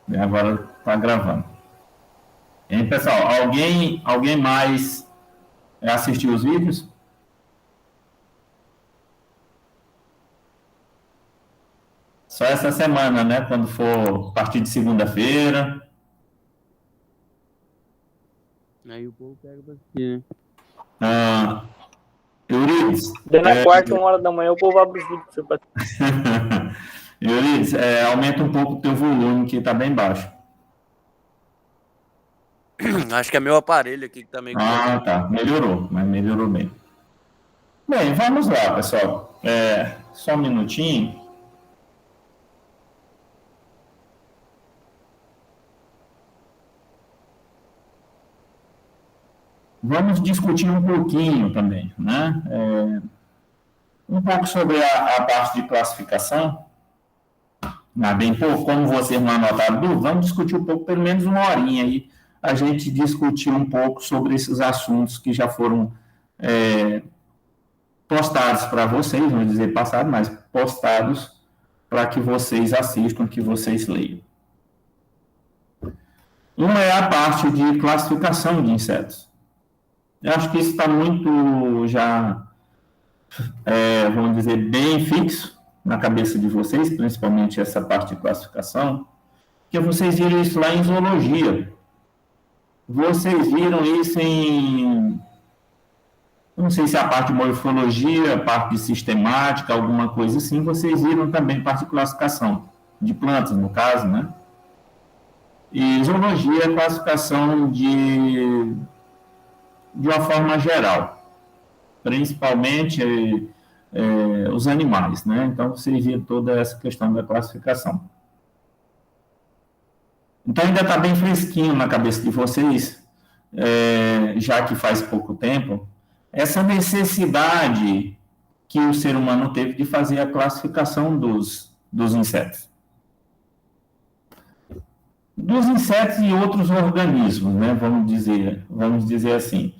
E agora está gravando. Hein, pessoal? Alguém mais assistiu os vídeos? Só essa semana, né? Quando for a partir de segunda-feira. Aí o povo pega pra assistir, né? Ah, Eurides, Daí na quarta, 1 hora da manhã, o povo abre os vídeos pra você. Eurides, aumenta um pouco o teu volume, que está bem baixo. Acho que é meu aparelho aqui que tá meio com Ah, problema. tá. Melhorou, mas melhorou bem. Bem, vamos lá, pessoal. Só um minutinho. Vamos discutir um pouquinho também, né? Um pouco sobre a parte de classificação. Bem pouco, como vocês não anotaram dúvida, vamos discutir um pouco, pelo menos 1 horinha aí, a gente discutir um pouco sobre esses assuntos que já foram postados para vocês, vamos dizer passados, mas postados para que vocês assistam, que vocês leiam. Uma é a parte de classificação de insetos. Eu acho que isso está muito já, vamos dizer, bem fixo na cabeça de vocês, principalmente essa parte de classificação, porque vocês viram isso lá em zoologia. Vocês viram isso em, não sei se é a parte de morfologia, a parte de sistemática, alguma coisa assim, vocês viram também parte de classificação, de plantas, no caso, né? E zoologia é classificação de uma forma geral, principalmente os animais, né? Então, vocês viram toda essa questão da classificação. Então, ainda está bem fresquinho na cabeça de vocês, já que faz pouco tempo, essa necessidade que o ser humano teve de fazer a classificação dos insetos. Dos insetos e outros organismos, né? Vamos dizer assim.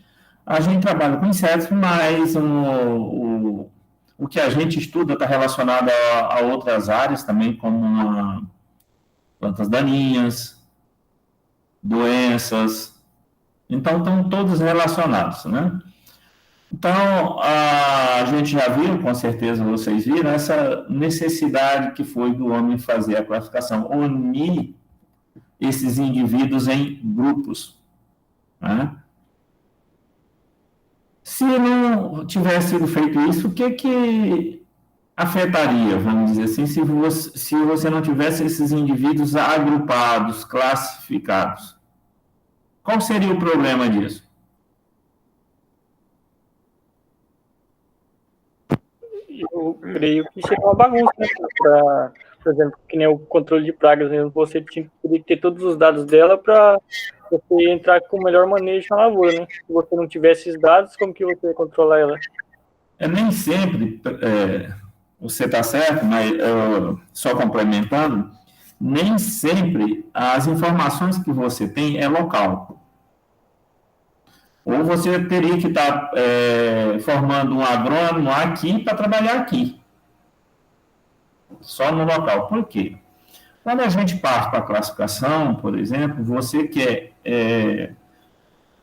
A gente trabalha com insetos, mas o que a gente estuda está relacionado a outras áreas também, como plantas daninhas, doenças. Então, estão todos relacionados, né? Então, a gente já viu, com certeza vocês viram, essa necessidade que foi do homem fazer a classificação, unir esses indivíduos em grupos, né? Se não tivesse sido feito isso, o que afetaria, vamos dizer assim, se você não tivesse esses indivíduos agrupados, classificados? Qual seria o problema disso? Eu creio que seria uma bagunça, né? Por exemplo, que nem o controle de pragas mesmo, você teria que ter todos os dados dela para você entrar com o melhor manejo na lavoura, né? Se você não tivesse esses dados, como que você ia controlar ela? Nem sempre, você está certo, mas só complementando, nem sempre as informações que você tem é local. Ou você teria que estar formando um agrônomo aqui para trabalhar aqui, só no local. Por quê? Quando a gente parte para a classificação, por exemplo, você quer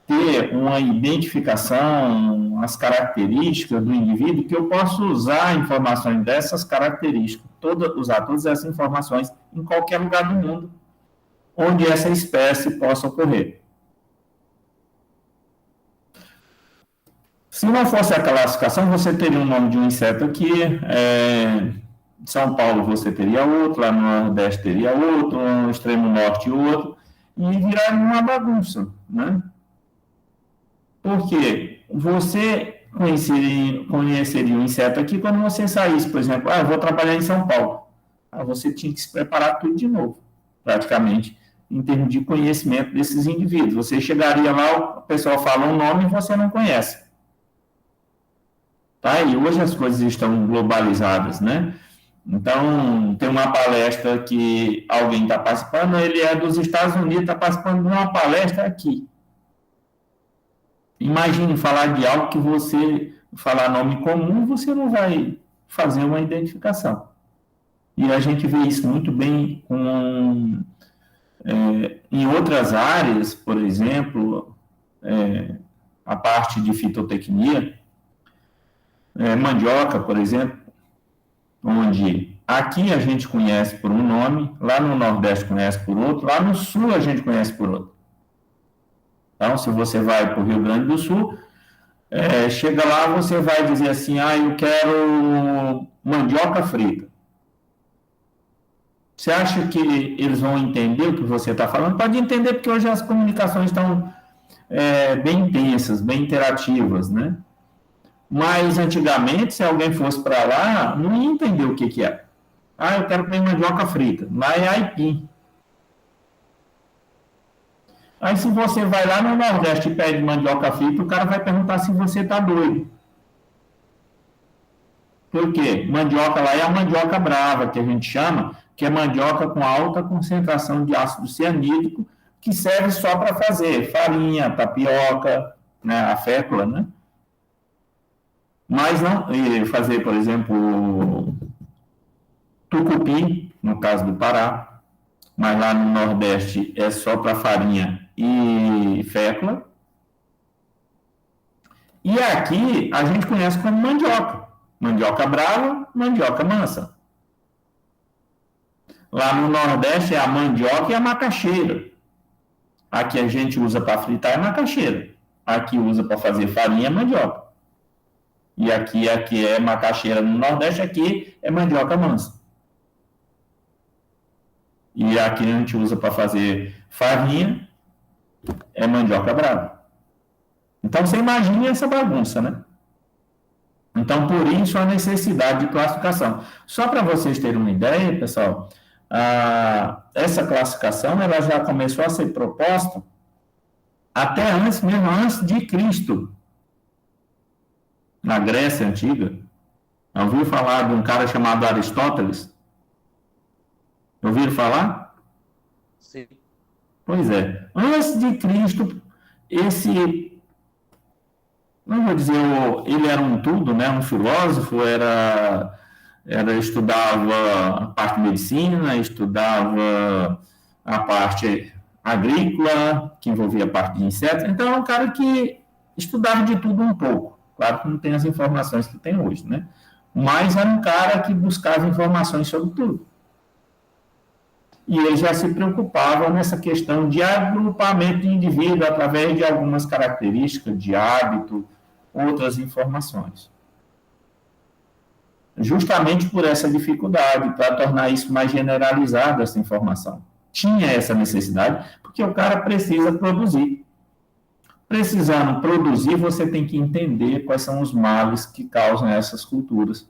ter uma identificação, as características do indivíduo, que eu posso usar informações dessas características, usar todas essas informações em qualquer lugar do mundo onde essa espécie possa ocorrer. Se não fosse a classificação, você teria o nome de um inseto aqui, em São Paulo você teria outro, lá no Nordeste teria outro, no extremo norte outro, e viraria uma bagunça, né? Porque você conheceria um inseto aqui quando você saísse, por exemplo, eu vou trabalhar em São Paulo. Você tinha que se preparar tudo de novo, praticamente, em termos de conhecimento desses indivíduos. Você chegaria lá, o pessoal fala um nome e você não conhece. Tá? E hoje as coisas estão globalizadas, né? Então, tem uma palestra que alguém está participando, ele é dos Estados Unidos, está participando de uma palestra aqui. Imagine falar de algo que você falar nome comum, você não vai fazer uma identificação. E a gente vê isso muito bem com Em outras áreas, por exemplo, a parte de fitotecnia, mandioca, por exemplo, onde aqui a gente conhece por um nome, lá no Nordeste conhece por outro, lá no Sul a gente conhece por outro. Então, se você vai para o Rio Grande do Sul, chega lá, você vai dizer assim, eu quero mandioca frita. Você acha que eles vão entender o que você está falando? Pode entender, porque hoje as comunicações estão bem intensas, bem interativas, né? Mas antigamente, se alguém fosse para lá, não ia entender o que é. Eu quero comer mandioca frita. Lá é aipim. Aí, se você vai lá no Nordeste e pede mandioca frita, o cara vai perguntar se você está doido. Por quê? Mandioca lá é a mandioca brava, que a gente chama, que é mandioca com alta concentração de ácido cianídrico, que serve só para fazer farinha, tapioca, né, a fécula, né? Mas não fazer, por exemplo, tucupi, no caso do Pará, mas lá no Nordeste é só para farinha e fécula. E aqui a gente conhece como mandioca. Mandioca brava, mandioca mansa. Lá no Nordeste é a mandioca e a macaxeira. Aqui a gente usa para fritar é macaxeira. Aqui usa para fazer farinha é mandioca. E aqui é macaxeira no Nordeste, aqui é mandioca mansa. E aqui a gente usa para fazer farinha, é mandioca brava. Então, você imagina essa bagunça, né? Então, por isso, a necessidade de classificação. Só para vocês terem uma ideia, pessoal, essa classificação ela já começou a ser proposta até mesmo antes de Cristo, na Grécia Antiga. Ouviu falar de um cara chamado Aristóteles? Ouviram falar? Sim. Pois é. Antes de Cristo, não vou dizer, ele era um tudo, né? Um filósofo, estudava a parte de medicina, estudava a parte agrícola, que envolvia a parte de insetos. Então, é um cara que estudava de tudo um pouco. Claro que não tem as informações que tem hoje, né? Mas era um cara que buscava informações sobre tudo. E ele já se preocupava nessa questão de agrupamento de indivíduo através de algumas características de hábito, outras informações. Justamente por essa dificuldade, para tornar isso mais generalizado, essa informação. Tinha essa necessidade, porque o cara precisa produzir. Precisando produzir, você tem que entender quais são os males que causam essas culturas.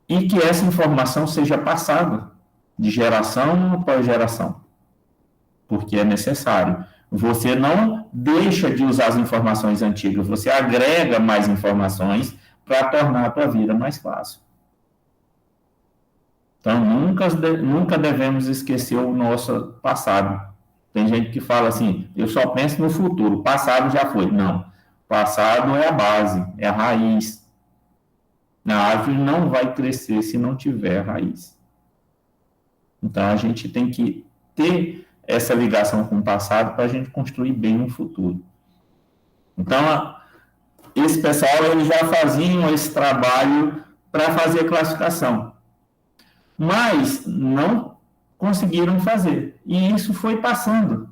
E que essa informação seja passada de geração para geração, porque é necessário. Você não deixa de usar as informações antigas, você agrega mais informações para tornar a tua vida mais fácil. Então, nunca devemos esquecer o nosso passado. Tem gente que fala assim, eu só penso no futuro, o passado já foi. Não, passado é a base, é a raiz. A árvore não vai crescer se não tiver raiz. Então, a gente tem que ter essa ligação com o passado para a gente construir bem um futuro. Então, esse pessoal eles já faziam esse trabalho para fazer classificação, mas não conseguiram fazer. E isso foi passando.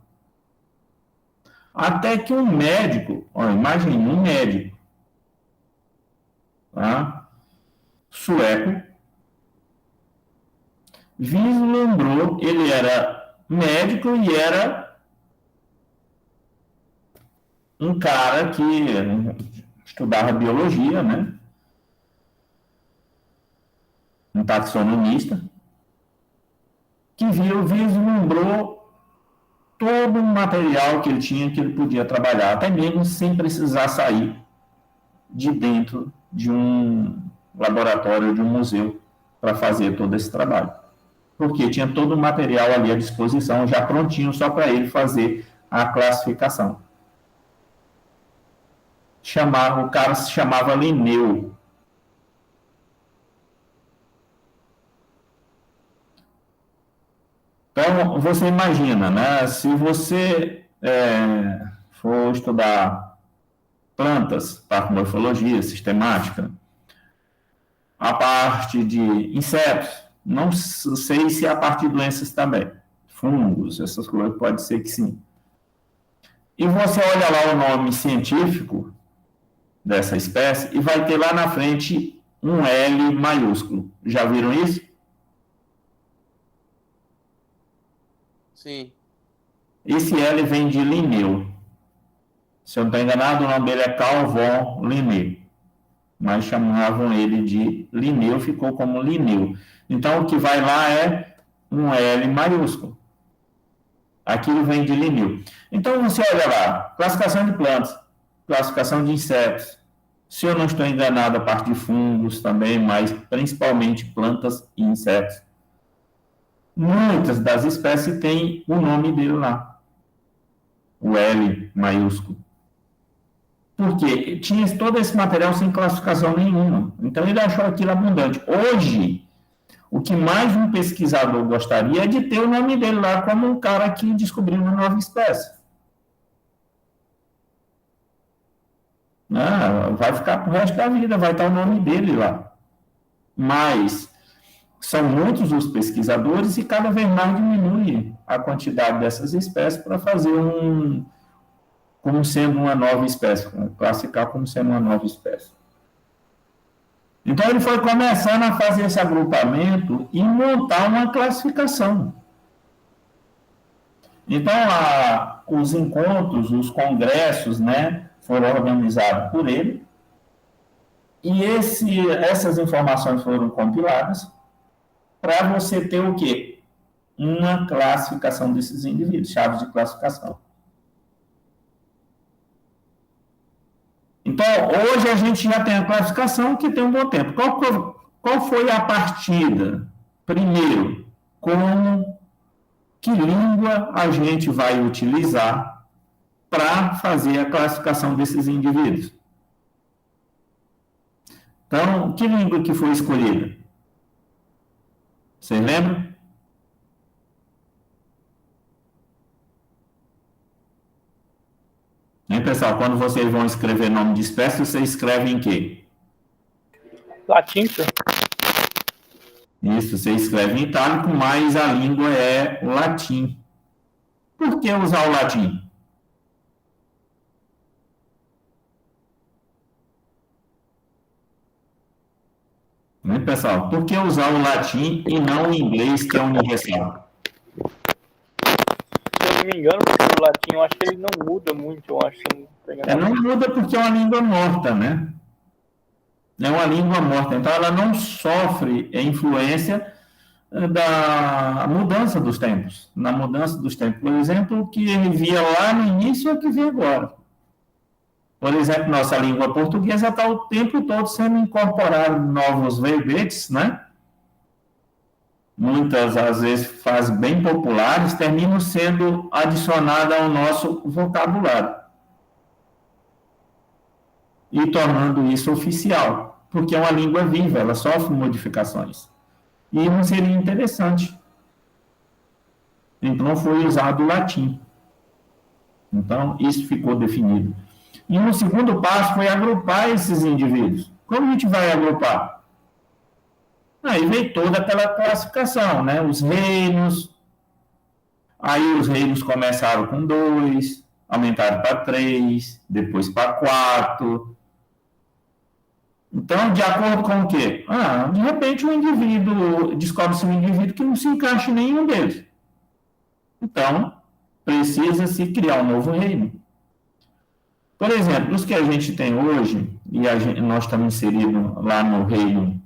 Até que um médico, imagine um médico, tá? Sueco, vislumbrou, ele era médico e era um cara que estudava biologia, né? Um taxonomista, que vislumbrou todo o material que ele tinha, que ele podia trabalhar, até mesmo sem precisar sair de dentro de um laboratório, de um museu, para fazer todo esse trabalho. Porque tinha todo o material ali à disposição, já prontinho, só para ele fazer a classificação. O cara se chamava Linneu. Então, você imagina, né? Se você for estudar plantas, parcomorfologia sistemática, a parte de insetos, não sei se a parte de doenças também, fungos, essas coisas, pode ser que sim. E você olha lá o nome científico dessa espécie e vai ter lá na frente um L maiúsculo. Já viram isso? Sim. Esse L vem de Linneu. Se eu não estou enganado, o nome dele é Carl von Linneu. Mas chamavam ele de Linneu, ficou como Linneu. Então, o que vai lá é um L maiúsculo. Aquilo vem de Linneu. Então, você olha lá, classificação de plantas, classificação de insetos. Se eu não estou enganado, a parte de fungos também, mas principalmente plantas e insetos. Muitas das espécies têm o nome dele lá, o L maiúsculo. Porque tinha todo esse material sem classificação nenhuma. Então, ele achou aquilo abundante. Hoje, o que mais um pesquisador gostaria é de ter o nome dele lá como um cara que descobriu uma nova espécie. Vai ficar pro resto da vida, vai estar o nome dele lá. Mas são muitos os pesquisadores e cada vez mais diminui a quantidade dessas espécies para fazer como sendo uma nova espécie, classificar como sendo uma nova espécie. Então, ele foi começando a fazer esse agrupamento e montar uma classificação. Então, os encontros, os congressos, né, foram organizados por ele, e essas informações foram compiladas para você ter o quê? Uma classificação desses indivíduos, chaves de classificação. Então, hoje a gente já tem a classificação que tem um bom tempo. Qual foi a partida? Primeiro, que língua a gente vai utilizar para fazer a classificação desses indivíduos? Então, que língua que foi escolhida? Vocês lembram? Pessoal, quando vocês vão escrever nome de espécie, vocês escrevem em quê? Latim, senhor. Isso, você escreve em itálico, mas a língua é o latim. Por que usar o latim? Pessoal, por que usar o latim e não o inglês, que é universal? Se eu não me engano, o latim, eu acho que ele não muda muito, eu acho. Não muda porque é uma língua morta, né? É uma língua morta, então ela não sofre a influência da mudança dos tempos. Na mudança dos tempos, por exemplo, o que ele via lá no início é o que vê agora. Por exemplo, nossa língua portuguesa está o tempo todo sendo incorporado novos verbetes, né? Muitas, às vezes, frases bem populares terminam sendo adicionadas ao nosso vocabulário. E tornando isso oficial, porque é uma língua viva, ela sofre modificações. E não seria interessante. Então, foi usado o latim. Então, isso ficou definido. E o segundo passo foi agrupar esses indivíduos. Como a gente vai agrupar? Aí veio toda aquela classificação, né? Os reinos. Aí os reinos começaram com 2, aumentaram para 3, depois para 4. Então, de acordo com o quê? De repente o indivíduo, descobre-se um indivíduo que não se encaixa em nenhum deles. Então, precisa-se criar um novo reino. Por exemplo, os que a gente tem hoje, e nós estamos inseridos lá no reino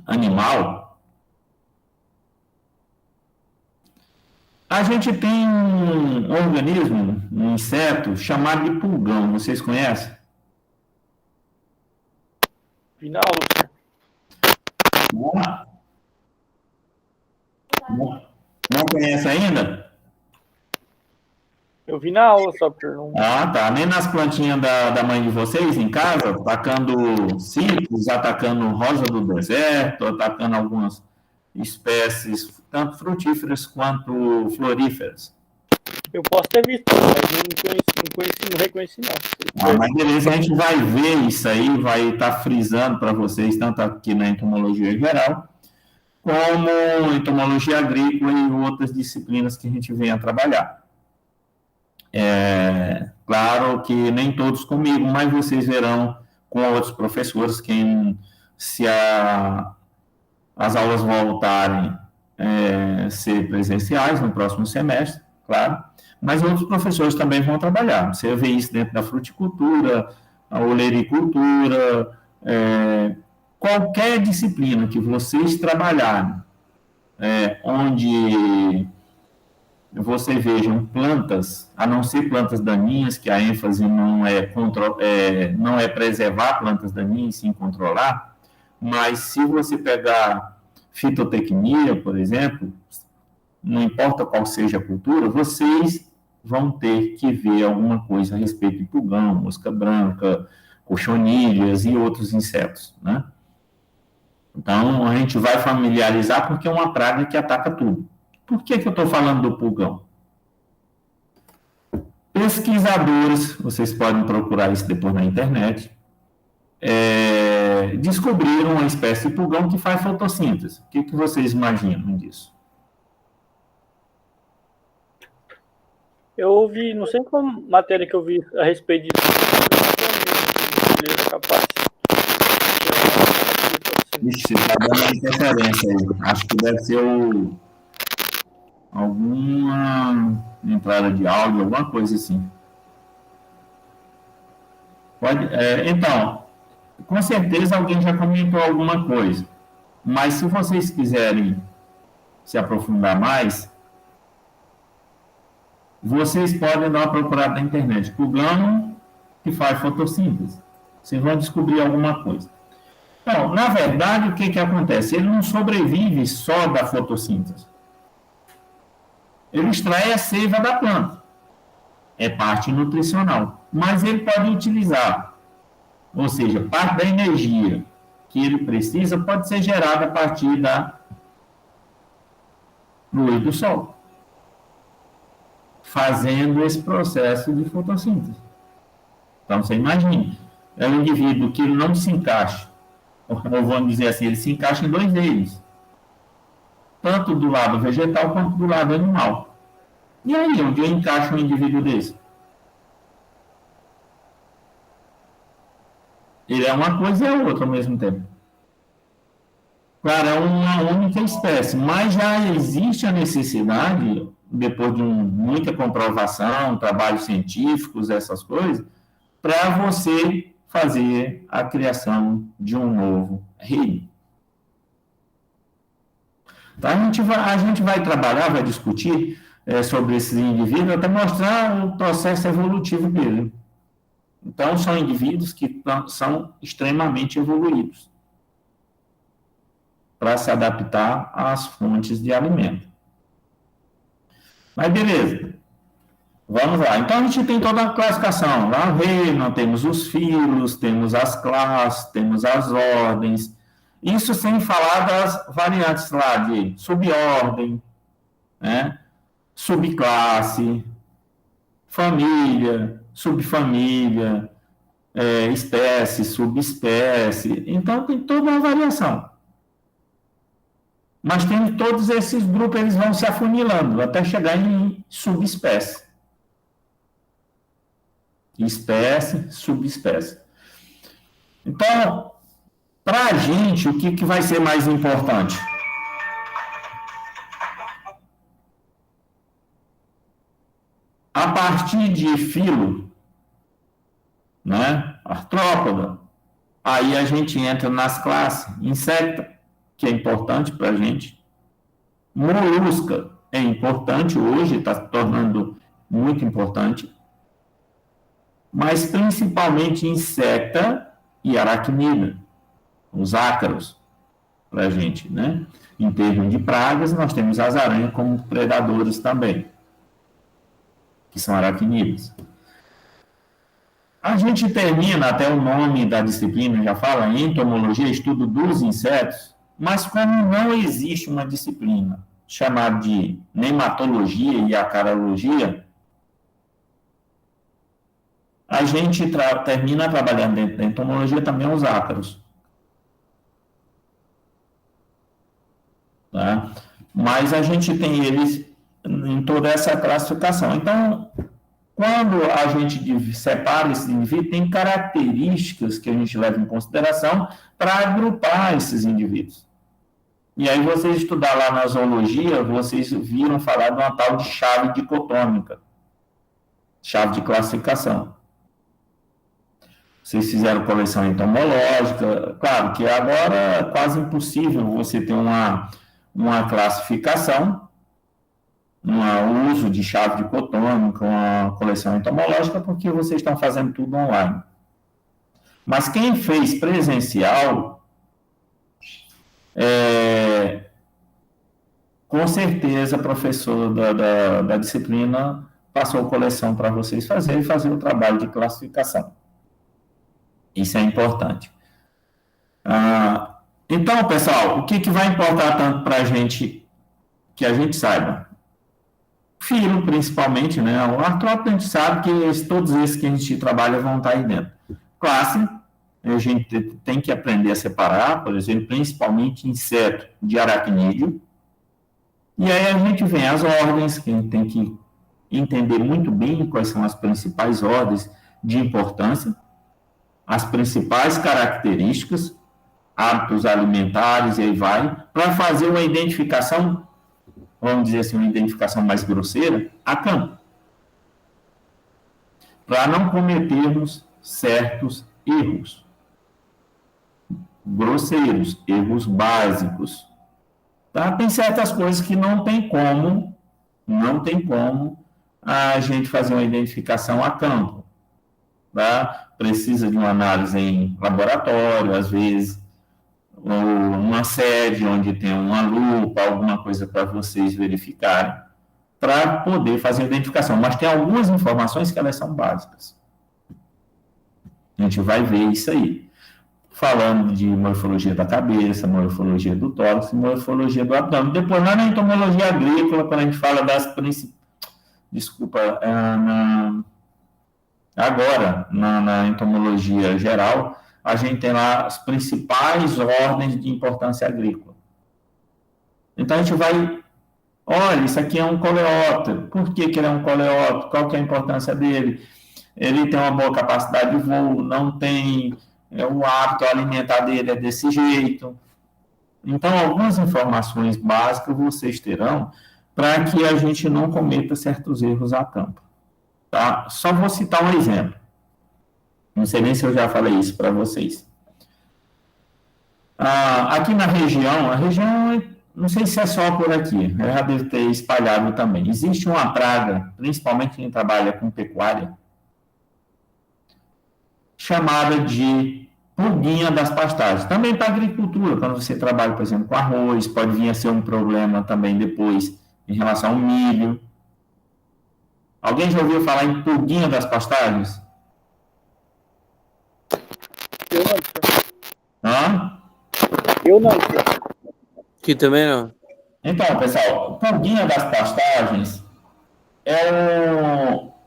animal, a gente tem um organismo, um inseto, chamado de pulgão. Vocês conhecem? Vi na aula, senhor. Não conhece ainda? Eu vi na aula só por não. Tá. Nem nas plantinhas da mãe de vocês em casa, atacando cítricos, atacando rosa do deserto, atacando algumas espécies, tanto frutíferas quanto floríferas. Eu posso ter visto, mas não reconheci, não. Mas beleza, a gente vai ver isso aí, vai estar frisando para vocês, tanto aqui na entomologia geral, como entomologia agrícola e outras disciplinas que a gente vem a trabalhar. Claro que nem todos comigo, mas vocês verão com outros professores, se as aulas voltarem a ser presenciais no próximo semestre, claro, mas outros professores também vão trabalhar. Você vê isso dentro da fruticultura, a olericultura, qualquer disciplina que vocês trabalharem, onde você vejam plantas, a não ser plantas daninhas, que a ênfase não é preservar plantas daninhas, sim controlar, mas se você pegar fitotecnia, por exemplo, não importa qual seja a cultura, vocês vão ter que ver alguma coisa a respeito de pulgão, mosca branca, cochonilhas e outros insetos, né? Então, a gente vai familiarizar porque é uma praga que ataca tudo. Por que eu estou falando do pulgão? Pesquisadores, vocês podem procurar isso depois na internet, descobriram uma espécie de pulgão que faz fotossíntese. O que vocês imaginam disso? Eu ouvi, não sei qual matéria que eu vi a respeito disso. Vixe, você está dando uma interferência aí. Acho que deve ser alguma entrada de áudio, alguma coisa assim. Então, com certeza alguém já comentou alguma coisa. Mas se vocês quiserem se aprofundar mais, vocês podem dar uma procurada na internet. Pulgão que faz fotossíntese. Vocês vão descobrir alguma coisa. Então, na verdade, o que acontece? Ele não sobrevive só da fotossíntese. Ele extrai a seiva da planta. É parte nutricional. Mas ele pode utilizar, ou seja, parte da energia que ele precisa pode ser gerada a partir da luz do sol, fazendo esse processo de fotossíntese. Então, você imagina, é um indivíduo que não se encaixa, ou vamos dizer assim, ele se encaixa em dois deles, tanto do lado vegetal quanto do lado animal. E aí, onde eu encaixo um indivíduo desse? Ele é uma coisa e é outra ao mesmo tempo. Claro, é uma única espécie, mas já existe a necessidade, depois de muita comprovação, trabalhos científicos, essas coisas, para você fazer a criação de um novo reino. Então, a gente vai trabalhar, vai discutir sobre esses indivíduos, até mostrar o processo evolutivo dele. Então, são indivíduos que são extremamente evoluídos para se adaptar às fontes de alimento. Mas beleza, vamos lá. Então, a gente tem toda a classificação. Lá no reino, temos os filos, temos as classes, temos as ordens. Isso sem falar das variantes lá de subordem, né? Subclasse, família, subfamília, espécie, subespécie. Então, tem toda uma variação. Mas tem todos esses grupos, eles vão se afunilando até chegar em subespécie. Espécie, subespécie. Então, para a gente, o que vai ser mais importante? A partir de filo, né, artrópoda, aí a gente entra nas classes, insecta, que é importante para a gente, molusca é importante hoje, está se tornando muito importante, mas principalmente insecta e aracnida, os ácaros, para a gente, né? Em termos de pragas, nós temos as aranhas como predadores também, que são aracnídeos. A gente termina, até o nome da disciplina já fala, entomologia, estudo dos insetos, Mas como não existe uma disciplina chamada de nematologia e acarologia, a gente termina trabalhando dentro da entomologia também os ácaros. Tá? Mas a gente tem eles em toda essa classificação. Então, quando a gente separa esse indivíduo, tem características que a gente leva em consideração para agrupar esses indivíduos. E aí, vocês estudar lá na zoologia, vocês viram falar de uma tal de chave dicotômica, chave de classificação. Vocês fizeram coleção entomológica, claro que agora é quase impossível você ter uma classificação, um uso de chave dicotômica, uma coleção entomológica, porque vocês estão fazendo tudo online. Mas quem fez presencial, com certeza, professor da disciplina passou coleção para vocês fazerem e fazer o trabalho de classificação. Isso é importante. Então, pessoal, o que vai importar tanto para a gente, que a gente saiba? Filo, principalmente, né? O artrópode a gente sabe que todos esses que a gente trabalha vão estar aí dentro. Classe, a gente tem que aprender a separar, por exemplo, principalmente inseto de aracnídeo. E aí a gente vem as ordens, que a gente tem que entender muito bem quais são as principais ordens de importância, as principais características, hábitos alimentares, e aí vai, para fazer uma identificação, vamos dizer assim, uma identificação mais grosseira, a campo. Para não cometermos certos erros grosseiros, erros básicos. Tá? Tem certas coisas que não tem como a gente fazer uma identificação a campo. Tá? Precisa de uma análise em laboratório, às vezes, ou uma sede onde tem uma lupa, alguma coisa para vocês verificarem, para poder fazer a identificação. Mas tem algumas informações que elas são básicas. A gente vai ver isso aí. Falando de morfologia da cabeça, morfologia do tórax, morfologia do abdômen. Depois, lá na entomologia agrícola, quando a gente fala das principais... Desculpa, agora, na entomologia geral, a gente tem lá as principais ordens de importância agrícola. Então, a gente vai... Olha, isso aqui é um coleóptero. Por que ele é um coleóptero? Qual que é a importância dele? Ele tem uma boa capacidade de voo, não tem... o hábito alimentar dele é desse jeito. Então, algumas informações básicas vocês terão para que a gente não cometa certos erros a campo. Tá? Só vou citar um exemplo. Não sei nem se eu já falei isso para vocês. Aqui na região, a região, não sei se é só por aqui, eu já devo ter espalhado também. Existe uma praga, principalmente quem trabalha com pecuária, chamada de pulguinha das pastagens. Também para agricultura, quando você trabalha, por exemplo, com arroz, pode vir a ser um problema também depois em relação ao milho. Alguém já ouviu falar em pulguinha das pastagens? Eu não, senhor. Hã? Eu não, senhor. Aqui também não. Então, pessoal, pulguinha das pastagens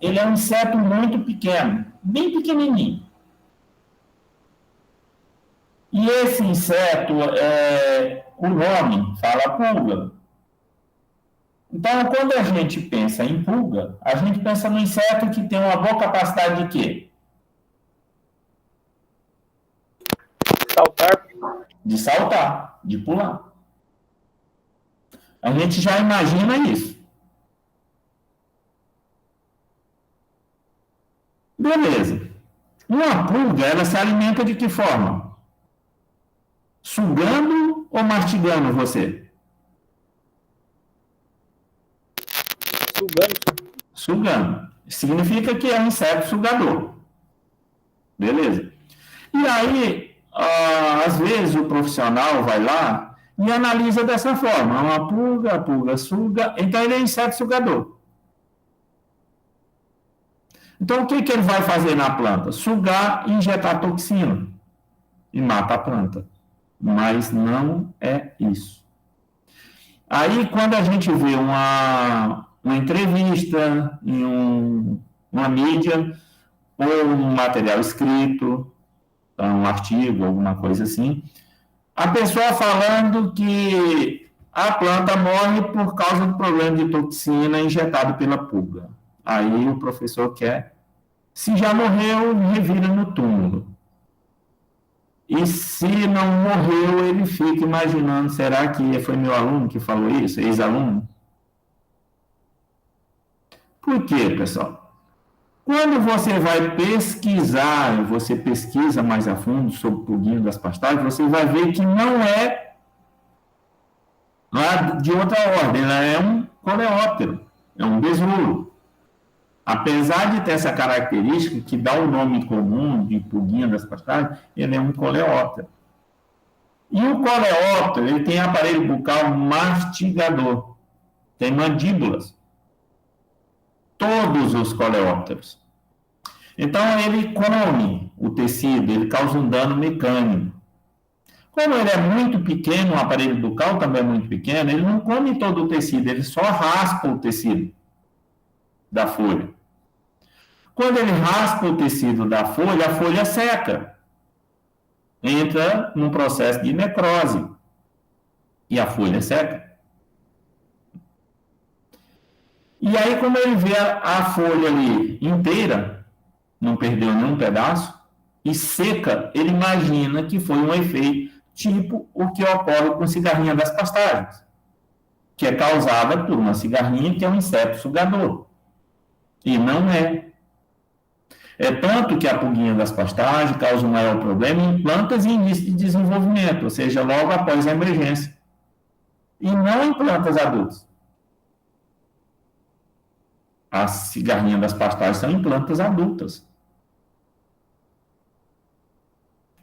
ele é um inseto muito pequeno, bem pequenininho. E esse inseto, o nome fala pulga. Então, quando a gente pensa em pulga, a gente pensa no inseto que tem uma boa capacidade de quê? Saltar. De saltar, de pular. A gente já imagina isso. Beleza. Uma pulga, ela se alimenta de que forma? Sugando ou mastigando você? Sugando. Sugando. Significa que é um inseto sugador. Beleza. E aí, às vezes o profissional vai lá e analisa dessa forma. Uma pulga, a pulga suga, então ele é inseto sugador. Então, o que ele vai fazer na planta? Sugar e injetar toxina. E mata a planta. mas não é isso. Aí, quando a gente vê uma entrevista em uma mídia, ou um material escrito, um artigo, alguma coisa assim, a pessoa falando que a planta morre por causa do problema de toxina injetado pela pulga. Aí o professor quer, se já morreu, revira no túmulo. E se não morreu, ele fica imaginando, será que foi meu aluno que falou isso, ex-aluno? Por quê, pessoal? Quando você vai pesquisar, você pesquisa mais a fundo sobre o pulguinho das pastagens, você vai ver que não é lá de outra ordem, ela é um coleóptero, é um besouro. Apesar de ter essa característica que dá o nome comum de pulguinha das pastagens, ele é um coleóptero. E o coleóptero, ele tem aparelho bucal mastigador, tem mandíbulas. Todos os coleópteros. Então, ele come o tecido, ele causa um dano mecânico. Como ele é muito pequeno, o aparelho bucal também é muito pequeno, ele não come todo o tecido, ele só raspa o tecido da folha. Quando ele raspa o tecido da folha, a folha seca. Entra num processo de necrose. E a folha seca. E aí, como ele vê a folha ali inteira, não perdeu nenhum pedaço, e seca, ele imagina que foi um efeito tipo o que ocorre com cigarrinha das pastagens, que é causada por uma cigarrinha que é um inseto sugador. E não é. É tanto que a pulguinha das pastagens causa um maior problema em plantas em início de desenvolvimento, ou seja, logo após a emergência. E não em plantas adultas. A cigarrinha das pastagens são em plantas adultas.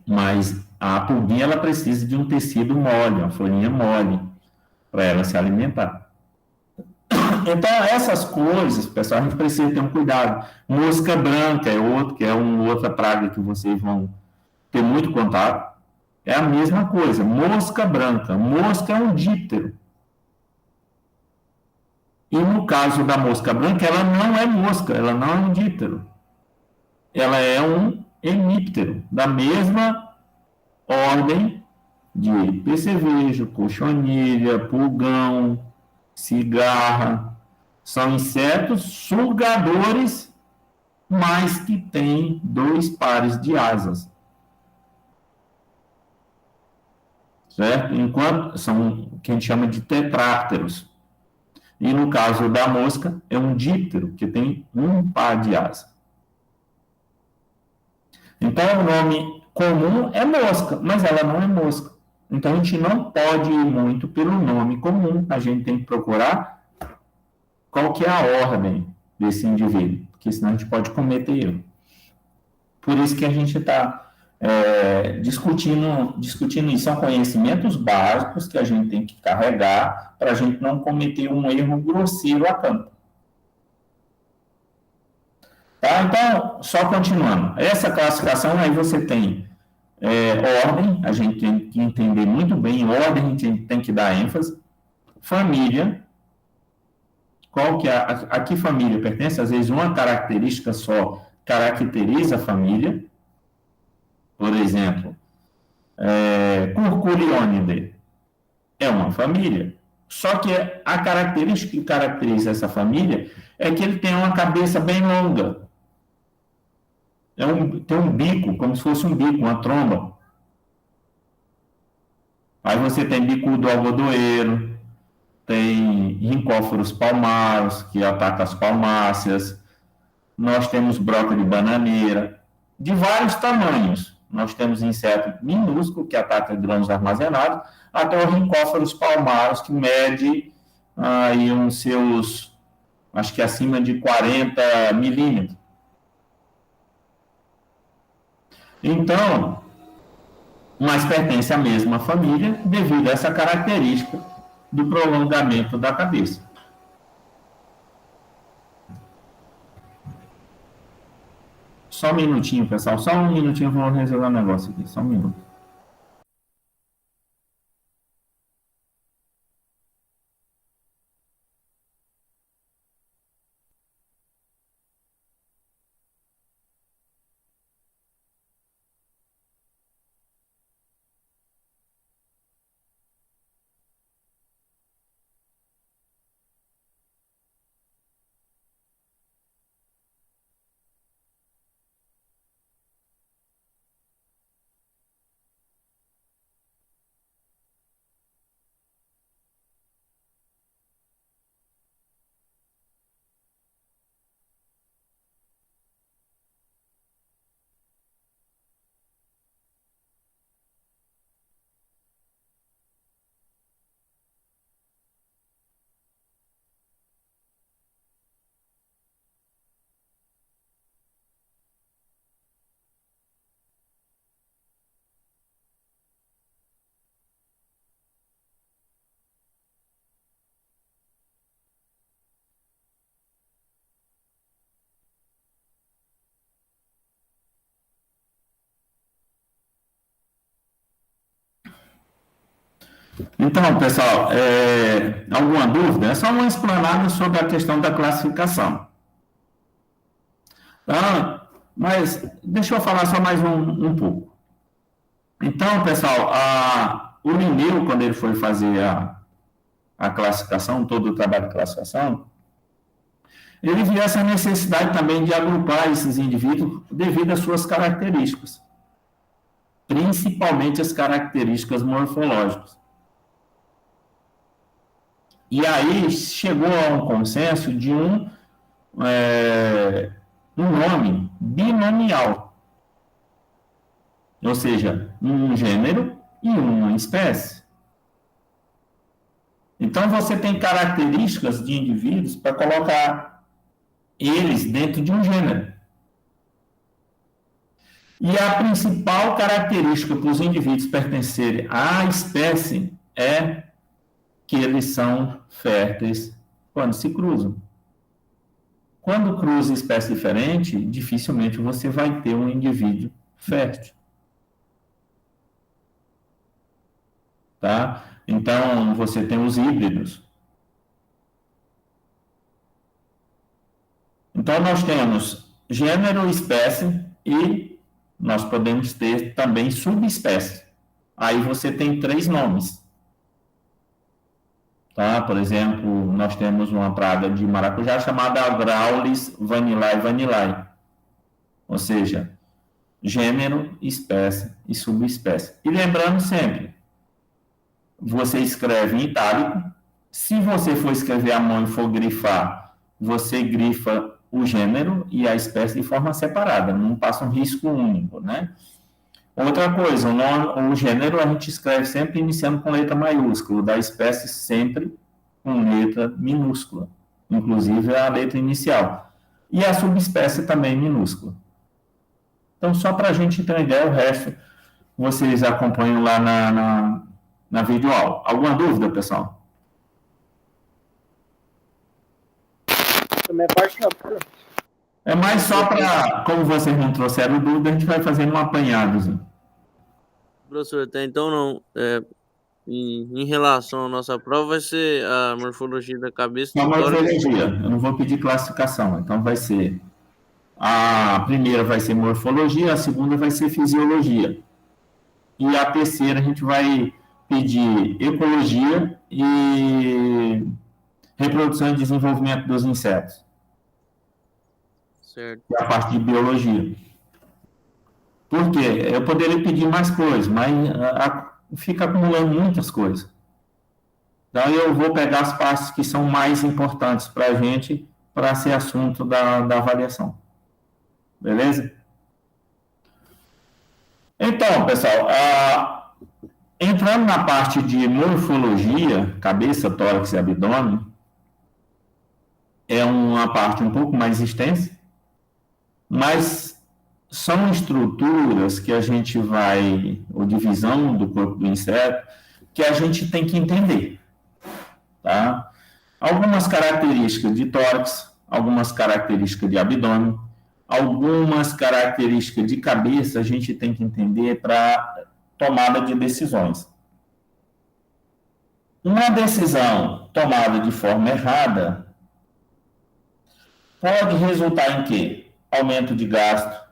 Mas a pulguinha ela precisa de um tecido mole, uma folhinha mole, para ela se alimentar. Então, essas coisas, pessoal, a gente precisa ter um cuidado. Mosca branca é outro, que é uma outra praga que vocês vão ter muito contato. É a mesma coisa, mosca branca. Mosca é um díptero. E no caso da mosca branca, ela não é mosca, ela não é um díptero. Ela é um hemíptero, da mesma ordem de percevejo, cochonilha, pulgão, cigarra. São insetos sugadores, mas que têm 2 pares de asas. Certo? Enquanto são o que a gente chama de tetrápteros. E no caso da mosca, é um díptero, que tem 1 par de asa. Então, o nome comum é mosca, mas ela não é mosca. Então, a gente não pode ir muito pelo nome comum, a gente tem que procurar qual que é a ordem desse indivíduo, porque senão a gente pode cometer erro. Por isso que a gente está discutindo isso. São conhecimentos básicos que a gente tem que carregar para a gente não cometer um erro grosseiro a campo. Tá? Então, só continuando. Essa classificação aí você tem ordem, a gente tem que entender muito bem, ordem a gente tem que dar ênfase, família, qual que é, a que família pertence, às vezes uma característica só caracteriza a família, por exemplo, Curculionidae é uma família, só que a característica que caracteriza essa família é que ele tem uma cabeça bem longa, tem um bico, como se fosse um bico, uma tromba. Aí você tem bicudo algodoeiro, tem rincóforos palmaros, que ataca as palmáceas. Nós temos broca de bananeira, de vários tamanhos. Nós temos inseto minúsculo, que ataca grãos armazenados, até o rincóforos palmaros, que mede aí uns seus, acho que acima de 40 milímetros. Então, mas pertence à mesma família devido a essa característica do prolongamento da cabeça. Só um minutinho, pessoal. Só um minutinho, eu vou resolver um negócio aqui. Só um minuto. Então, pessoal, alguma dúvida? É só uma explanada sobre a questão da classificação. Tá? Mas deixa eu falar só mais um pouco. Então, pessoal, o Linneu, quando ele foi fazer a classificação, todo o trabalho de classificação, ele viu essa necessidade também de agrupar esses indivíduos devido às suas características, principalmente as características morfológicas. E aí chegou a um consenso de um nome binomial, ou seja, um gênero e uma espécie. Então, você tem características de indivíduos para colocar eles dentro de um gênero. E a principal característica para os indivíduos pertencerem à espécie é que eles são férteis quando se cruzam. Quando cruza espécie diferente, dificilmente você vai ter um indivíduo fértil. Tá? Então, você tem os híbridos. Então, nós temos gênero, espécie e nós podemos ter também subespécie. Aí você tem 3 nomes. Tá? Por exemplo, nós temos uma praga de maracujá chamada Agraulis vanillae vanillae. Ou seja, gênero, espécie e subespécie. E lembrando sempre, você escreve em itálico. Se você for escrever à mão e for grifar, você grifa o gênero e a espécie de forma separada, não passa um risco único, né? Outra coisa, o gênero a gente escreve sempre iniciando com letra maiúscula, da espécie sempre com letra minúscula, inclusive a letra inicial. E a subespécie também minúscula. Então, só para a gente ter uma ideia, o resto vocês acompanham lá na videoaula. Alguma dúvida, pessoal? Também é parte não. É mais só para, como vocês não trouxeram dúvida, a gente vai fazendo um apanhado. Professor, até então não. Em relação à nossa prova, vai ser a morfologia da cabeça Só do tórax. morfologia, eu não vou pedir classificação, então vai ser, a primeira vai ser morfologia, a segunda vai ser fisiologia, e a terceira a gente vai pedir ecologia e reprodução e desenvolvimento dos insetos, Certo. e a parte de biologia. Por quê? Eu poderia pedir mais coisas, mas fica acumulando muitas coisas. Então, eu vou pegar as partes que são mais importantes para a gente, para ser assunto da avaliação. Beleza? Então, pessoal, entrando na parte de morfologia, cabeça, tórax e abdômen, é uma parte um pouco mais extensa, mas são estruturas que a gente vai, ou divisão do corpo do inseto, que a gente tem que entender. Tá? Algumas características de tórax, algumas características de abdômen, algumas características de cabeça a gente tem que entender para tomada de decisões. Uma decisão tomada de forma errada pode resultar em quê? Aumento de gasto,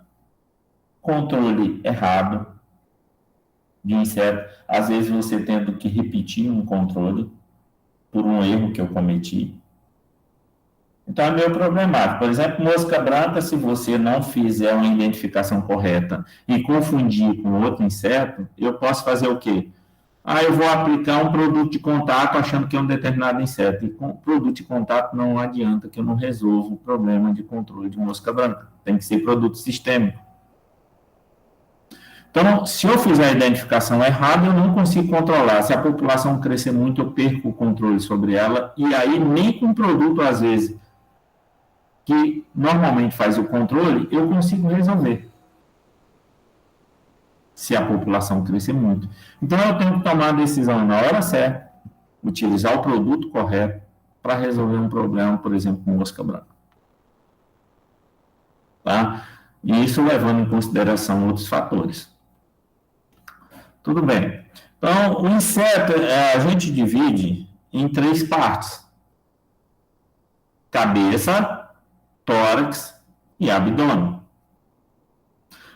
controle errado de inseto, às vezes você tendo que repetir um controle por um erro que eu cometi. Então, é meio problemático. Por exemplo, mosca branca, se você não fizer uma identificação correta e confundir com outro inseto, eu posso fazer o quê? Eu vou aplicar um produto de contato achando que é um determinado inseto. E com produto de contato não adianta, que eu não resolvo o problema de controle de mosca branca. Tem que ser produto sistêmico. Então, se eu fizer a identificação errada, eu não consigo controlar. Se a população crescer muito, eu perco o controle sobre ela. E aí, nem com produto, às vezes, que normalmente faz o controle, eu consigo resolver. Se a população crescer muito. Então, eu tenho que tomar a decisão na hora certa, utilizar o produto correto para resolver um problema, por exemplo, com mosca branca. Tá? E isso levando em consideração outros fatores. Tudo bem. Então, o inseto, a gente divide em 3 partes: cabeça, tórax e abdômen.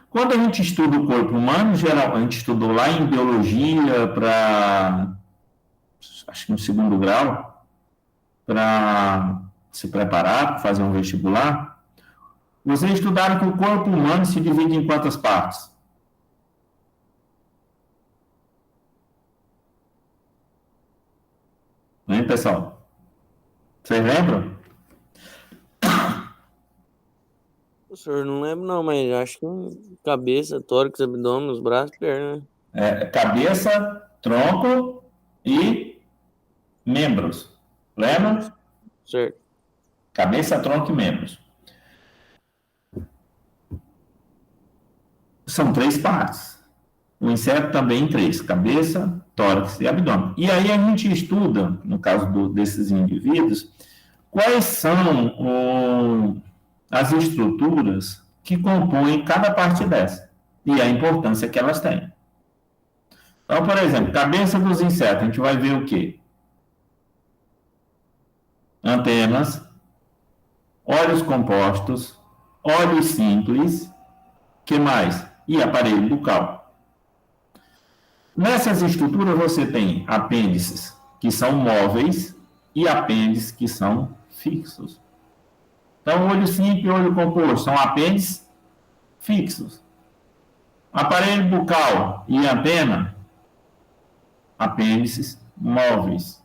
Quando a gente estuda o corpo humano, geral, a gente estudou lá em biologia para, acho que no 2º grau, para se preparar, para fazer um vestibular, vocês estudaram que o corpo humano se divide em quantas partes? Hein, pessoal? Vocês lembram? Professor, não lembro não, mas acho que cabeça, tórax, abdômen, os braços, perna, né? Cabeça, tronco e membros. Lembra? Certo. Cabeça, tronco e membros. São 3 partes. O inseto também em 3: cabeça, tórax e abdômen. E aí a gente estuda, no caso desses indivíduos, quais são as estruturas que compõem cada parte dessa e a importância que elas têm. Então, por exemplo, cabeça dos insetos, a gente vai ver o quê? Antenas, olhos compostos, olhos simples, que mais? E aparelho bucal. Nessas estruturas você tem apêndices que são móveis e apêndices que são fixos. Então, olho simples e olho composto são apêndices fixos. Aparelho bucal e antena, apêndices móveis.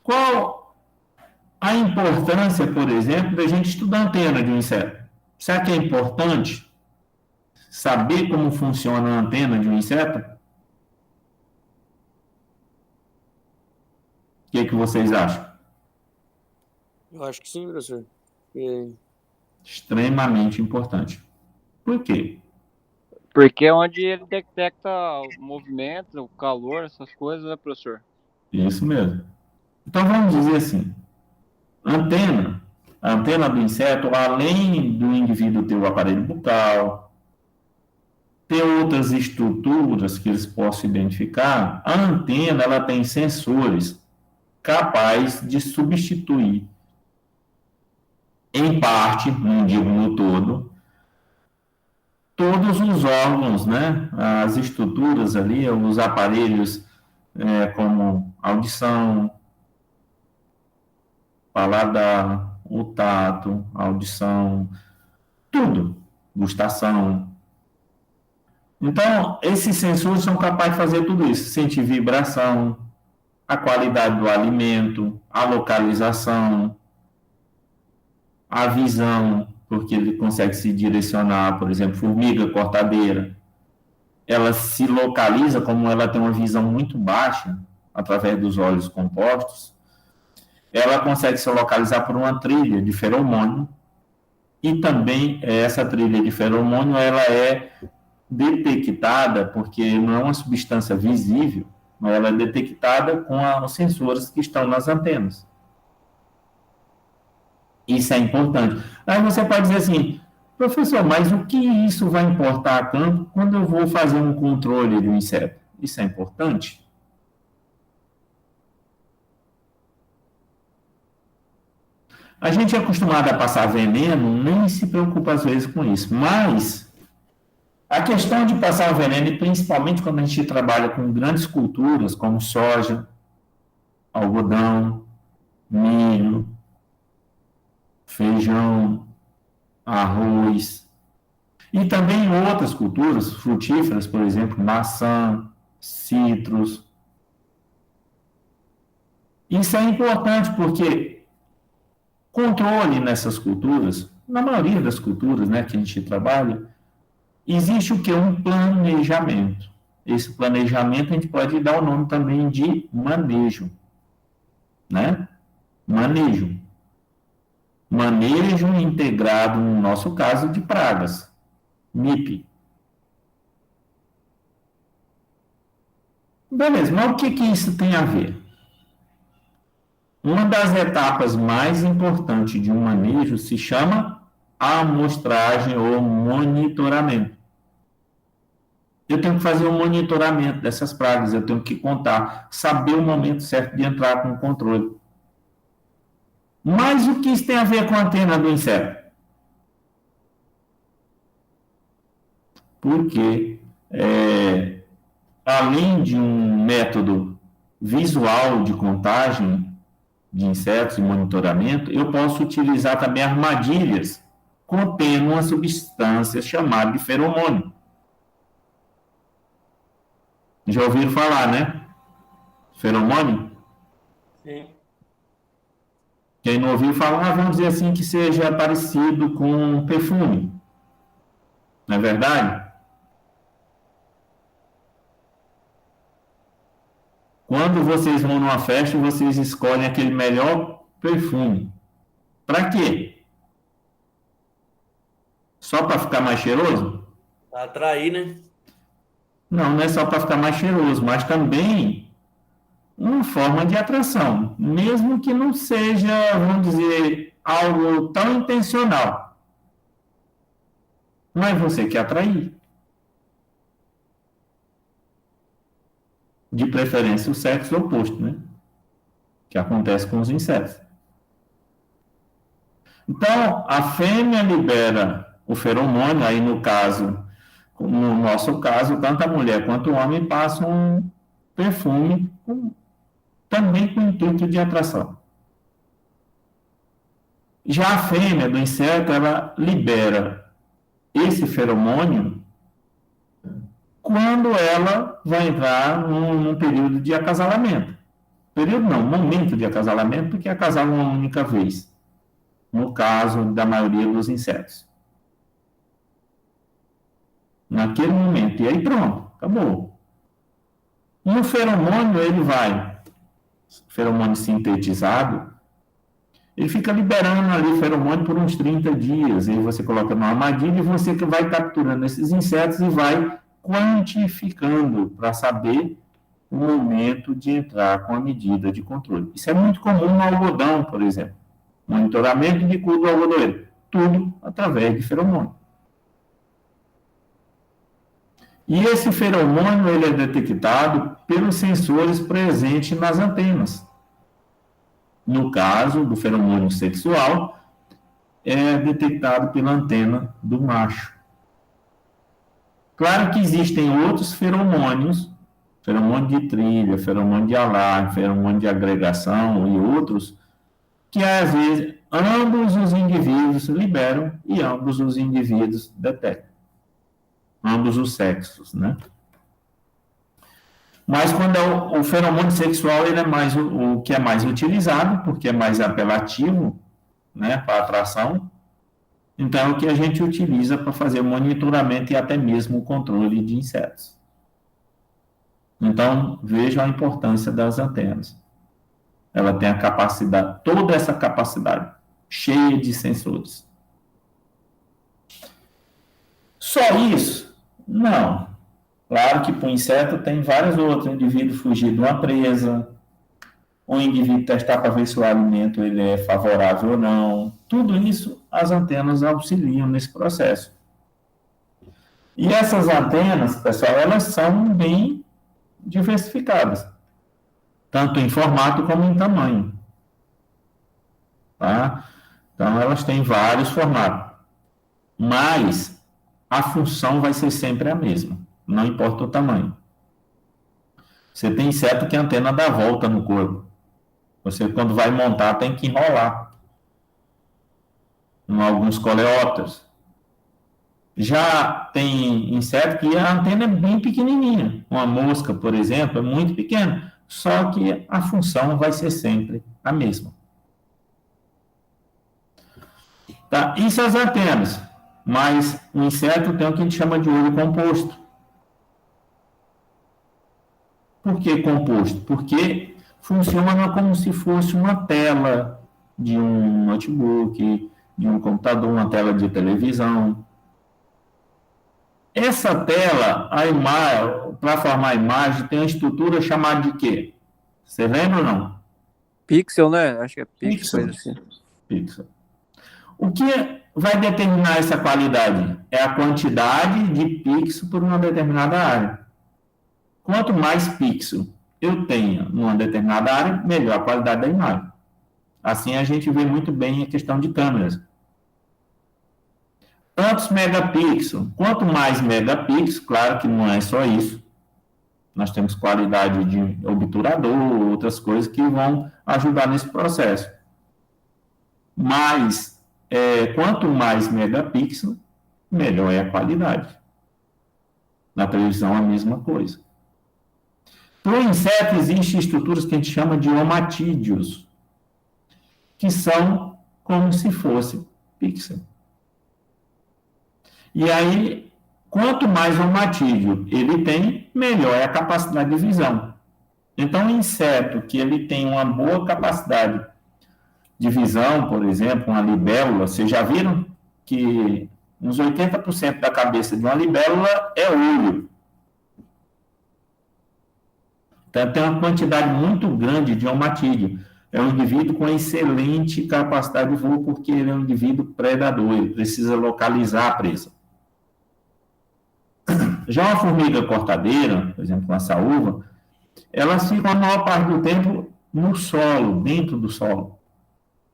Qual a importância, por exemplo, da gente estudar a antena de um inseto? Será que é importante saber como funciona a antena de um inseto? O que vocês acham? Eu acho que sim, professor. Porque Extremamente importante. Por quê? Porque é onde ele detecta o movimento, o calor, essas coisas, né, professor? Isso mesmo. Então vamos dizer assim, a antena do inseto, além do indivíduo ter o aparelho bucal, ter outras estruturas que eles possam identificar, a antena ela tem sensores capazes de substituir, em parte, não digo no todo, todos os órgãos, né? As estruturas ali, os aparelhos como audição, paladar, o tato, audição, tudo, gustação. Então, esses sensores são capazes de fazer tudo isso, sentir vibração, a qualidade do alimento, a localização, a visão, porque ele consegue se direcionar, por exemplo, formiga cortadeira, ela se localiza, como ela tem uma visão muito baixa, através dos olhos compostos, ela consegue se localizar por uma trilha de feromônio, e também essa trilha de feromônio, ela é detectada, porque não é uma substância visível, mas ela é detectada com os sensores que estão nas antenas. Isso é importante. Aí você pode dizer assim, professor, mas o que isso vai importar a campo quando eu vou fazer um controle de um inseto? Isso é importante? A gente é acostumado a passar veneno, nem se preocupa às vezes com isso, mas a questão de passar o veneno, e principalmente quando a gente trabalha com grandes culturas, como soja, algodão, milho, feijão, arroz, e também outras culturas frutíferas, por exemplo, maçã, citros. Isso é importante porque controle nessas culturas, na maioria das culturas, né, que a gente trabalha, existe o que? Um planejamento. Esse planejamento a gente pode dar o nome também de manejo, né? Manejo. Manejo integrado, no nosso caso, de pragas. MIP. Beleza, mas o que isso tem a ver? Uma das etapas mais importantes de um manejo se chama amostragem ou monitoramento. eu tenho que fazer um monitoramento dessas pragas, eu tenho que contar, saber o momento certo de entrar com o controle. Mas o que isso tem a ver com a antena do inseto? Porque, além de um método visual de contagem de insetos e monitoramento, eu posso utilizar também armadilhas contendo uma substância chamada de feromônio. Já ouviram falar, né? Feromônio? Sim. Quem não ouviu falar, vamos dizer assim, que seja parecido com perfume. Não é verdade? Quando vocês vão numa festa, vocês escolhem aquele melhor perfume. Para quê? Só para ficar mais cheiroso? Pra atrair, né? Não, não é só para ficar mais cheiroso, mas também uma forma de atração, mesmo que não seja, vamos dizer, algo tão intencional. Mas você quer atrair. De preferência o sexo oposto, né? Que acontece com os insetos. Então, a fêmea libera o feromônio, aí no nosso caso, tanto a mulher quanto o homem passam um perfume também com o intuito de atração. Já a fêmea do inseto, ela libera esse feromônio quando ela vai entrar num período de acasalamento. Período não, momento de acasalamento, porque acasala uma única vez, no caso da maioria dos insetos. Naquele momento, e aí pronto, acabou. E o feromônio, feromônio sintetizado, ele fica liberando ali feromônio por uns 30 dias, aí você coloca numa armadilha e você que vai capturando esses insetos e vai quantificando para saber o momento de entrar com a medida de controle. Isso é muito comum no algodão, por exemplo. Monitoramento de custo do algodoeiro. Tudo através de feromônio. E esse feromônio ele é detectado pelos sensores presentes nas antenas. No caso do feromônio sexual, é detectado pela antena do macho. Claro que existem outros feromônios, feromônio de trilha, feromônio de alarme, feromônio de agregação e outros, que às vezes ambos os indivíduos liberam e ambos os indivíduos detectam. Ambos os sexos, né? Mas quando é o feromônio sexual, ele é mais o que é mais utilizado, porque é mais apelativo, né, para atração. Então, é o que a gente utiliza para fazer o monitoramento e até mesmo o controle de insetos. Então, vejam a importância das antenas. Ela tem a capacidade, toda essa capacidade, cheia de sensores. Só isso? Não. Claro que para o inseto tem vários outros. O indivíduo fugir de uma presa, o indivíduo testar para ver se o alimento ele é favorável ou não. Tudo isso as antenas auxiliam nesse processo. E essas antenas, pessoal, elas são bem diversificadas, tanto em formato como em tamanho. Tá? Então, elas têm vários formatos. Mas a função vai ser sempre a mesma, não importa o tamanho. Você tem inseto que a antena dá volta no corpo. Você, quando vai montar, tem que enrolar. Em alguns coleópteros. Já tem inseto que a antena é bem pequenininha. Uma mosca, por exemplo, é muito pequena. Só que a função vai ser sempre a mesma. Tá? Isso as antenas. Mas o inseto tem o que a gente chama de olho composto. Por que composto? Porque funciona como se fosse uma tela de um notebook, de um computador, uma tela de televisão. Essa tela, a imagem, para formar a imagem, tem uma estrutura chamada de quê? Você lembra ou não? Pixel, né? Acho que é pixel, Pixel. coisa assim. Pixel. O que vai determinar essa qualidade? É a quantidade de pixel por uma determinada área. Quanto mais pixel eu tenho numa determinada área, melhor a qualidade da imagem. Assim a gente vê muito bem a questão de câmeras. Tantos megapixels, quanto mais megapixels, claro que não é só isso. Nós temos qualidade de obturador, outras coisas que vão ajudar nesse processo. Mas, quanto mais megapixel, melhor é a qualidade. Na televisão, a mesma coisa. Para o inseto, existem estruturas que a gente chama de omatídeos, que são como se fosse pixel. E aí, quanto mais omatídeo ele tem, melhor é a capacidade de visão. Então, o inseto que ele tem uma boa capacidade de visão, por exemplo, uma libélula, vocês já viram que uns 80% da cabeça de uma libélula é olho. Então, tem uma quantidade muito grande de omatídeo. É um indivíduo com excelente capacidade de voo, porque ele é um indivíduo predador, ele precisa localizar a presa. Já uma formiga cortadeira, por exemplo, uma saúva, elas ficam a maior parte do tempo no solo, dentro do solo.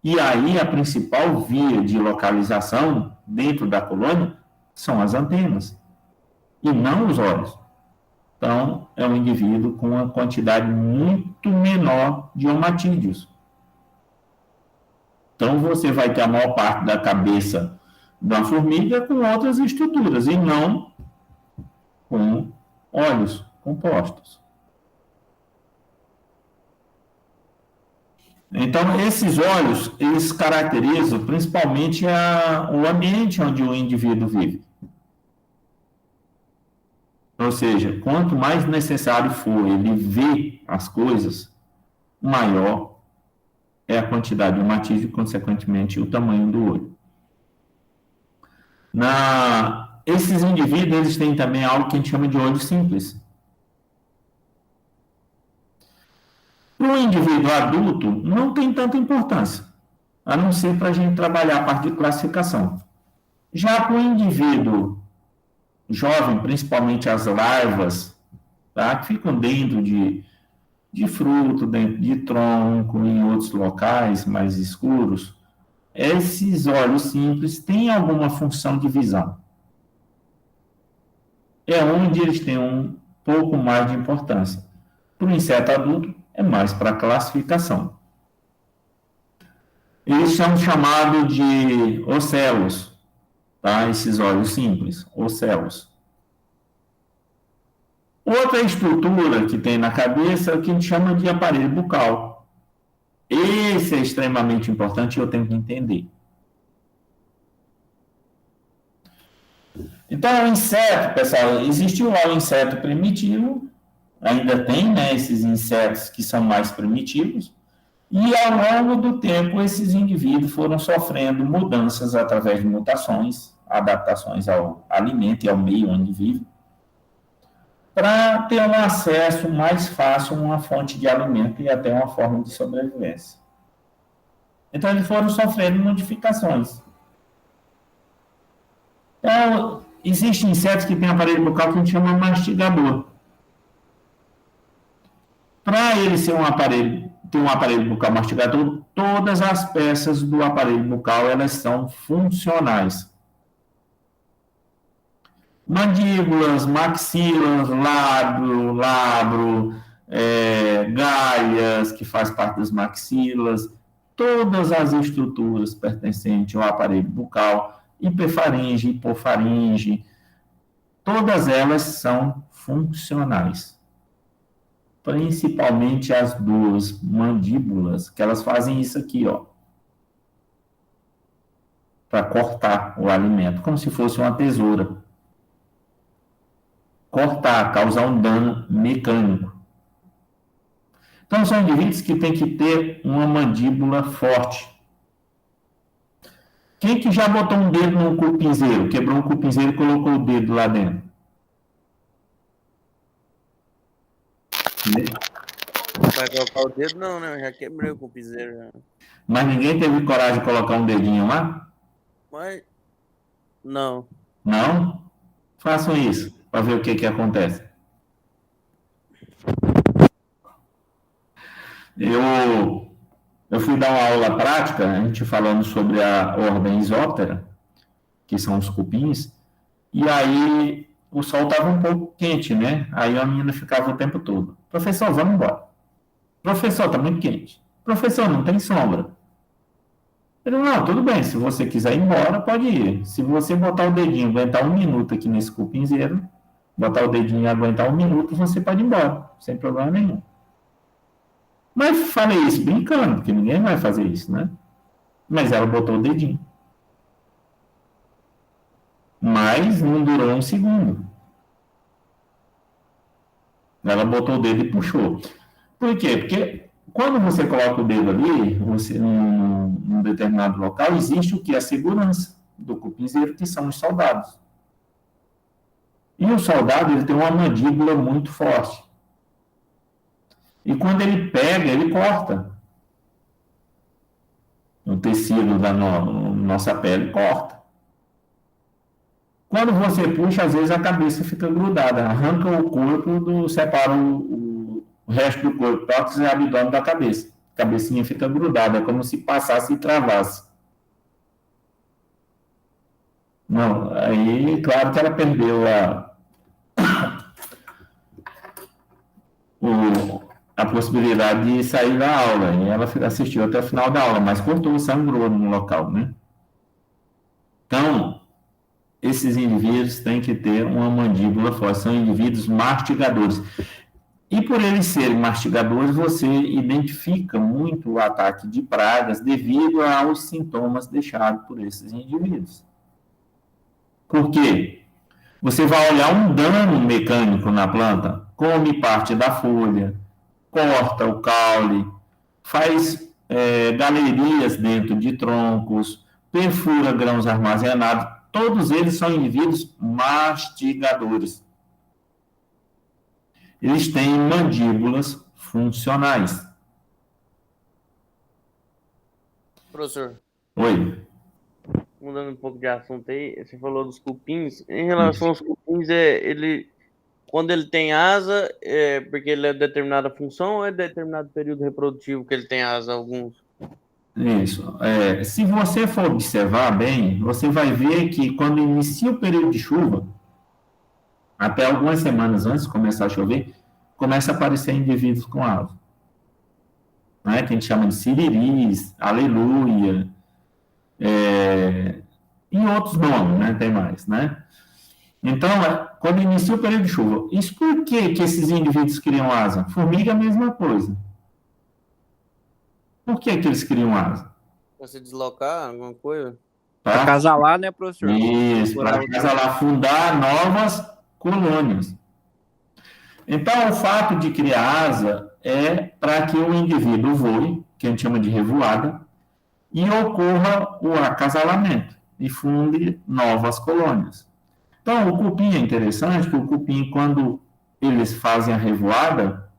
E aí a principal via de localização dentro da colônia são as antenas, e não os olhos. Então, é um indivíduo com uma quantidade muito menor de omatídeos. Então, você vai ter a maior parte da cabeça da formiga com outras estruturas, e não com olhos compostos. Então, esses olhos, eles caracterizam principalmente o ambiente onde o indivíduo vive. Ou seja, quanto mais necessário for ele ver as coisas, maior é a quantidade de omatídeo e, consequentemente, o tamanho do olho. Esses indivíduos, eles têm também algo que a gente chama de olho simples. Para o indivíduo adulto, não tem tanta importância, a não ser para a gente trabalhar a parte de classificação. Já para o indivíduo jovem, principalmente as larvas, tá, que ficam dentro de fruto, dentro de tronco, em outros locais mais escuros, esses olhos simples têm alguma função de visão. É onde eles têm um pouco mais de importância. Para o inseto adulto, é mais para classificação. Eles são chamados de ocelos, tá? Esses olhos simples, ocelos. Outra estrutura que tem na cabeça é o que a gente chama de aparelho bucal. Esse é extremamente importante e eu tenho que entender. Então, o inseto, pessoal, existiu lá o inseto primitivo, ainda tem, né, esses insetos que são mais primitivos, e ao longo do tempo esses indivíduos foram sofrendo mudanças através de mutações, adaptações ao alimento e ao meio onde vive, para ter um acesso mais fácil a uma fonte de alimento e até uma forma de sobrevivência. Então, eles foram sofrendo modificações. Então, existem insetos que têm aparelho bucal que a gente chama de mastigador. Para ele ter um aparelho bucal mastigador, todas as peças do aparelho bucal, elas são funcionais. Mandíbulas, maxilas, labro, galhas, que faz parte das maxilas, todas as estruturas pertencentes ao aparelho bucal, hiperfaringe, hipofaringe, todas elas são funcionais. Principalmente as duas mandíbulas, que elas fazem isso aqui, ó, para cortar o alimento, como se fosse uma tesoura. Cortar, causar um dano mecânico. Então, são indivíduos que têm que ter uma mandíbula forte. Quem que já botou um dedo num cupinzeiro, quebrou um cupinzeiro e colocou o dedo lá dentro? Vai colocar o dedo não, né? Eu já quebrei o cupinzeiro. Já. Mas ninguém teve coragem de colocar um dedinho lá? Mas Não. Não? Façam isso, para ver o que acontece. Eu fui dar uma aula prática, a gente falando sobre a ordem isóptera, que são os cupins, e aí o sol estava um pouco quente, né? Aí a menina ficava o tempo todo: professor, vamos embora. Professor, está muito quente. Professor, não tem sombra. Ele: não, tudo bem, se você quiser ir embora, pode ir. Se você botar o dedinho, aguentar 1 minuto aqui nesse cupinzeiro, botar o dedinho e aguentar 1 minuto, você pode ir embora, sem problema nenhum. Mas falei isso brincando, porque ninguém vai fazer isso, né? Mas ela botou o dedinho. Mas não durou 1 segundo. Ela botou o dedo e puxou. Por quê? Porque quando você coloca o dedo ali, num determinado local, existe o que? A segurança do cupinzeiro, que são os soldados. E o soldado, ele tem uma mandíbula muito forte. E quando ele pega, ele corta. O tecido da nossa pele corta. Quando você puxa, às vezes a cabeça fica grudada, arranca o corpo, separa o resto do corpo, tórax e abdômen da cabeça. A cabecinha fica grudada, é como se passasse e travasse. Não, aí, claro que ela perdeu a possibilidade de sair da aula, e ela assistiu até o final da aula, mas cortou, sangrou no local, né? Então, esses indivíduos têm que ter uma mandíbula forte, são indivíduos mastigadores. E por eles serem mastigadores, você identifica muito o ataque de pragas devido aos sintomas deixados por esses indivíduos. Por quê? Você vai olhar um dano mecânico na planta, come parte da folha, corta o caule, faz galerias dentro de troncos, perfura grãos armazenados. Todos eles são indivíduos mastigadores. Eles têm mandíbulas funcionais. Professor, Oi. mudando um pouco de assunto aí, você falou dos cupins. Em relação aos cupins, quando ele tem asa, é porque ele é de determinada função ou é determinado período reprodutivo que ele tem asa, alguns? Isso. Se você for observar bem, você vai ver que quando inicia o período de chuva, até algumas semanas antes de começar a chover, começa a aparecer indivíduos com asa. Né? Que a gente chama de siriris, aleluia, e outros nomes, né? Tem mais, né? Então, quando inicia o período de chuva, isso por que esses indivíduos criam asa? Formiga é a mesma coisa. Por que eles criam asa? Para se deslocar, alguma coisa? Para acasalar, né, professor? Isso, para acasalar, fundar novas colônias. Então, o fato de criar asa é para que o indivíduo voe, que a gente chama de revoada, e ocorra o acasalamento e funde novas colônias. Então, o cupim é interessante, que o cupim, quando eles fazem a revoada,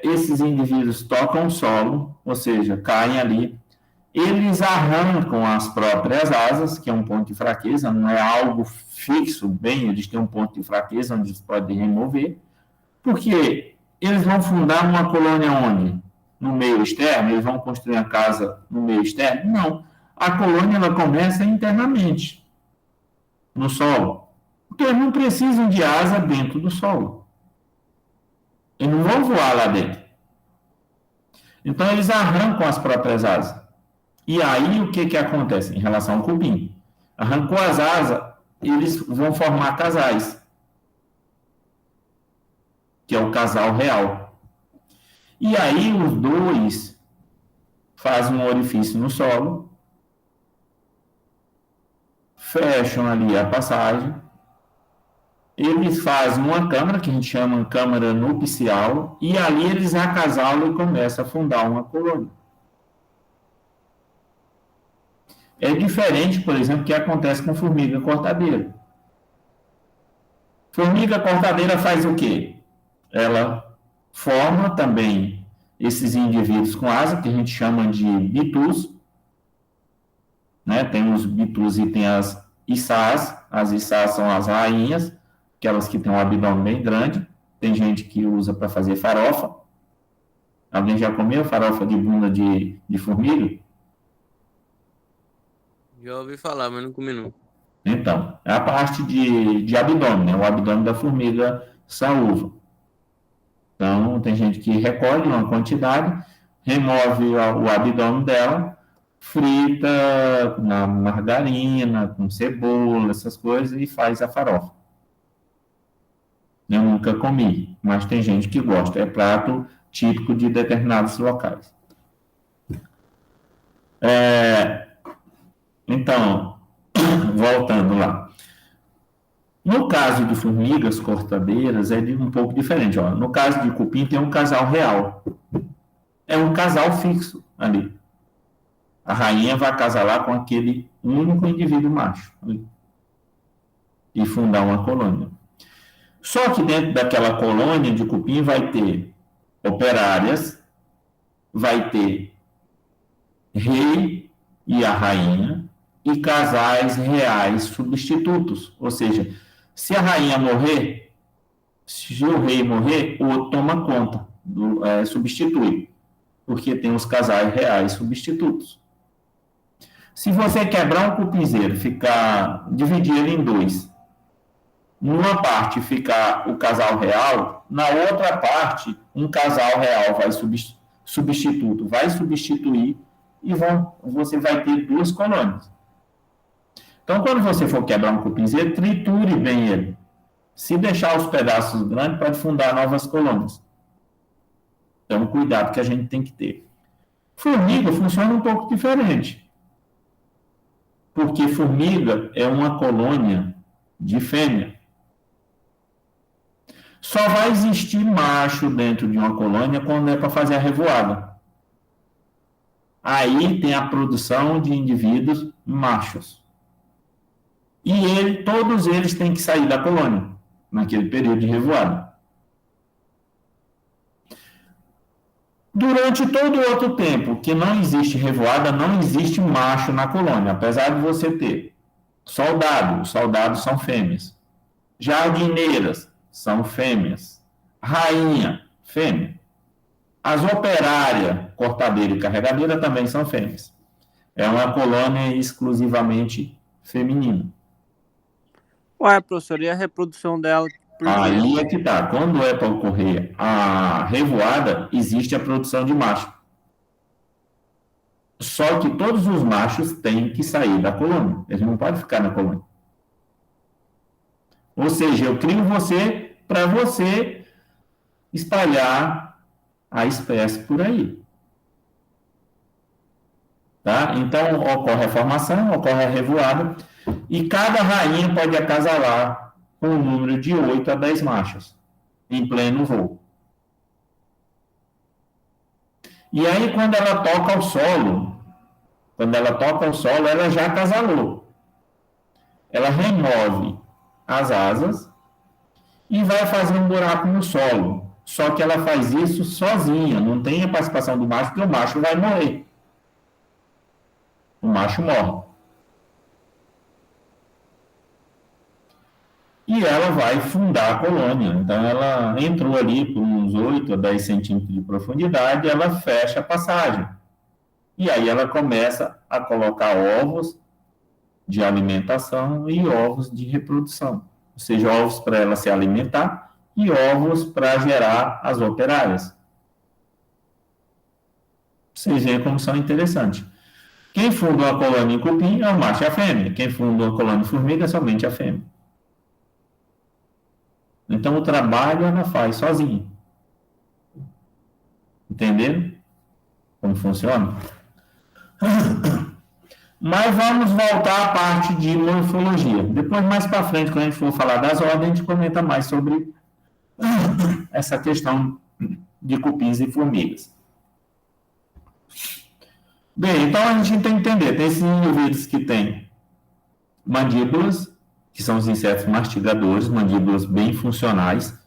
esses indivíduos tocam o solo, ou seja, caem ali, eles arrancam as próprias asas, que é um ponto de fraqueza, não é algo fixo, bem, eles têm um ponto de fraqueza onde eles podem remover, porque eles vão fundar uma colônia onde? No meio externo? Eles vão construir a casa no meio externo? Não. A colônia, ela começa internamente, no solo, porque eles não precisam de asa dentro do solo. Eles não vão voar lá dentro. Então, eles arrancam as próprias asas. E aí, o que acontece em relação ao cupim? Arrancou as asas, eles vão formar casais, que é o casal real. E aí, os dois fazem um orifício no solo, fecham ali a passagem, eles fazem uma câmara, que a gente chama de câmara nupcial, e ali eles acasalam e começam a fundar uma colônia. É diferente, por exemplo, do que acontece com formiga cortadeira. Formiga cortadeira faz o quê? Ela forma também esses indivíduos com asa, que a gente chama de bitus, né? Tem os bitus e tem as içás. As içás são as rainhas, aquelas que têm um abdômen bem grande. Tem gente que usa para fazer farofa. Alguém já comeu farofa de bunda de formiga? Já ouvi falar, mas não comi não. Então, é a parte de abdômen, né? O abdômen da formiga saúva. Então, tem gente que recolhe uma quantidade, remove o abdômen dela, frita na margarina, com cebola, essas coisas, e faz a farofa. Eu nunca comi, mas tem gente que gosta. É prato típico de determinados locais. Então, voltando lá. No caso de formigas cortadeiras, é um pouco diferente. Ó. No caso de cupim, tem um casal real. É um casal fixo ali. A rainha vai acasalar com aquele único indivíduo macho ali, e fundar uma colônia. Só que dentro daquela colônia de cupim vai ter operárias, vai ter rei e a rainha e casais reais substitutos. Ou seja, se a rainha morrer, se o rei morrer, o outro toma conta, substitui, porque tem os casais reais substitutos. Se você quebrar um cupinzeiro, dividir ele em dois, numa parte ficar o casal real, na outra parte, um casal real substituto vai substituir e você vai ter duas colônias. Então, quando você for quebrar um cupinzeiro, triture bem ele. Se deixar os pedaços grandes, pode fundar novas colônias. Então, cuidado que a gente tem que ter. Formiga funciona um pouco diferente. Porque formiga é uma colônia de fêmea. Só vai existir macho dentro de uma colônia quando é para fazer a revoada. Aí tem a produção de indivíduos machos. E todos eles têm que sair da colônia, naquele período de revoada. Durante todo o outro tempo que não existe revoada, não existe macho na colônia, apesar de você ter soldado, os soldados são fêmeas. Jardineiras são fêmeas. Rainha, fêmea. As operárias, cortadeira e carregadeira, também são fêmeas. É uma colônia exclusivamente feminina. Ué, professor, e a reprodução dela? Aí é que tá. Quando é para ocorrer a revoada, existe a produção de macho. Só que todos os machos têm que sair da colônia. Eles não podem ficar na colônia. Ou seja, eu crio você para você espalhar a espécie por aí. Tá? Então, ocorre a formação, ocorre a revoada, e cada rainha pode acasalar com um número de 8 a 10 machos, em pleno voo. E aí, quando ela toca ao solo, ela já acasalou. Ela remove as asas e vai fazer um buraco no solo. Só que ela faz isso sozinha, não tem a participação do macho, porque o macho vai morrer. O macho morre. E ela vai fundar a colônia. Então, ela entrou ali por uns 8 a 10 centímetros de profundidade, ela fecha a passagem. E aí ela começa a colocar ovos de alimentação e ovos de reprodução. Ou seja, ovos para ela se alimentar e ovos para gerar as operárias. Vocês veem como são interessantes. Quem funda uma colônia em cupim é o macho e a fêmea. Quem funda uma colônia em formiga é somente a fêmea. Então, o trabalho ela faz sozinha. Entenderam como funciona? Mas vamos voltar à parte de morfologia. Depois, mais para frente, quando a gente for falar das ordens, a gente comenta mais sobre essa questão de cupins e formigas. Bem, então a gente tem que entender, tem esses indivíduos que têm mandíbulas, que são os insetos mastigadores, mandíbulas bem funcionais,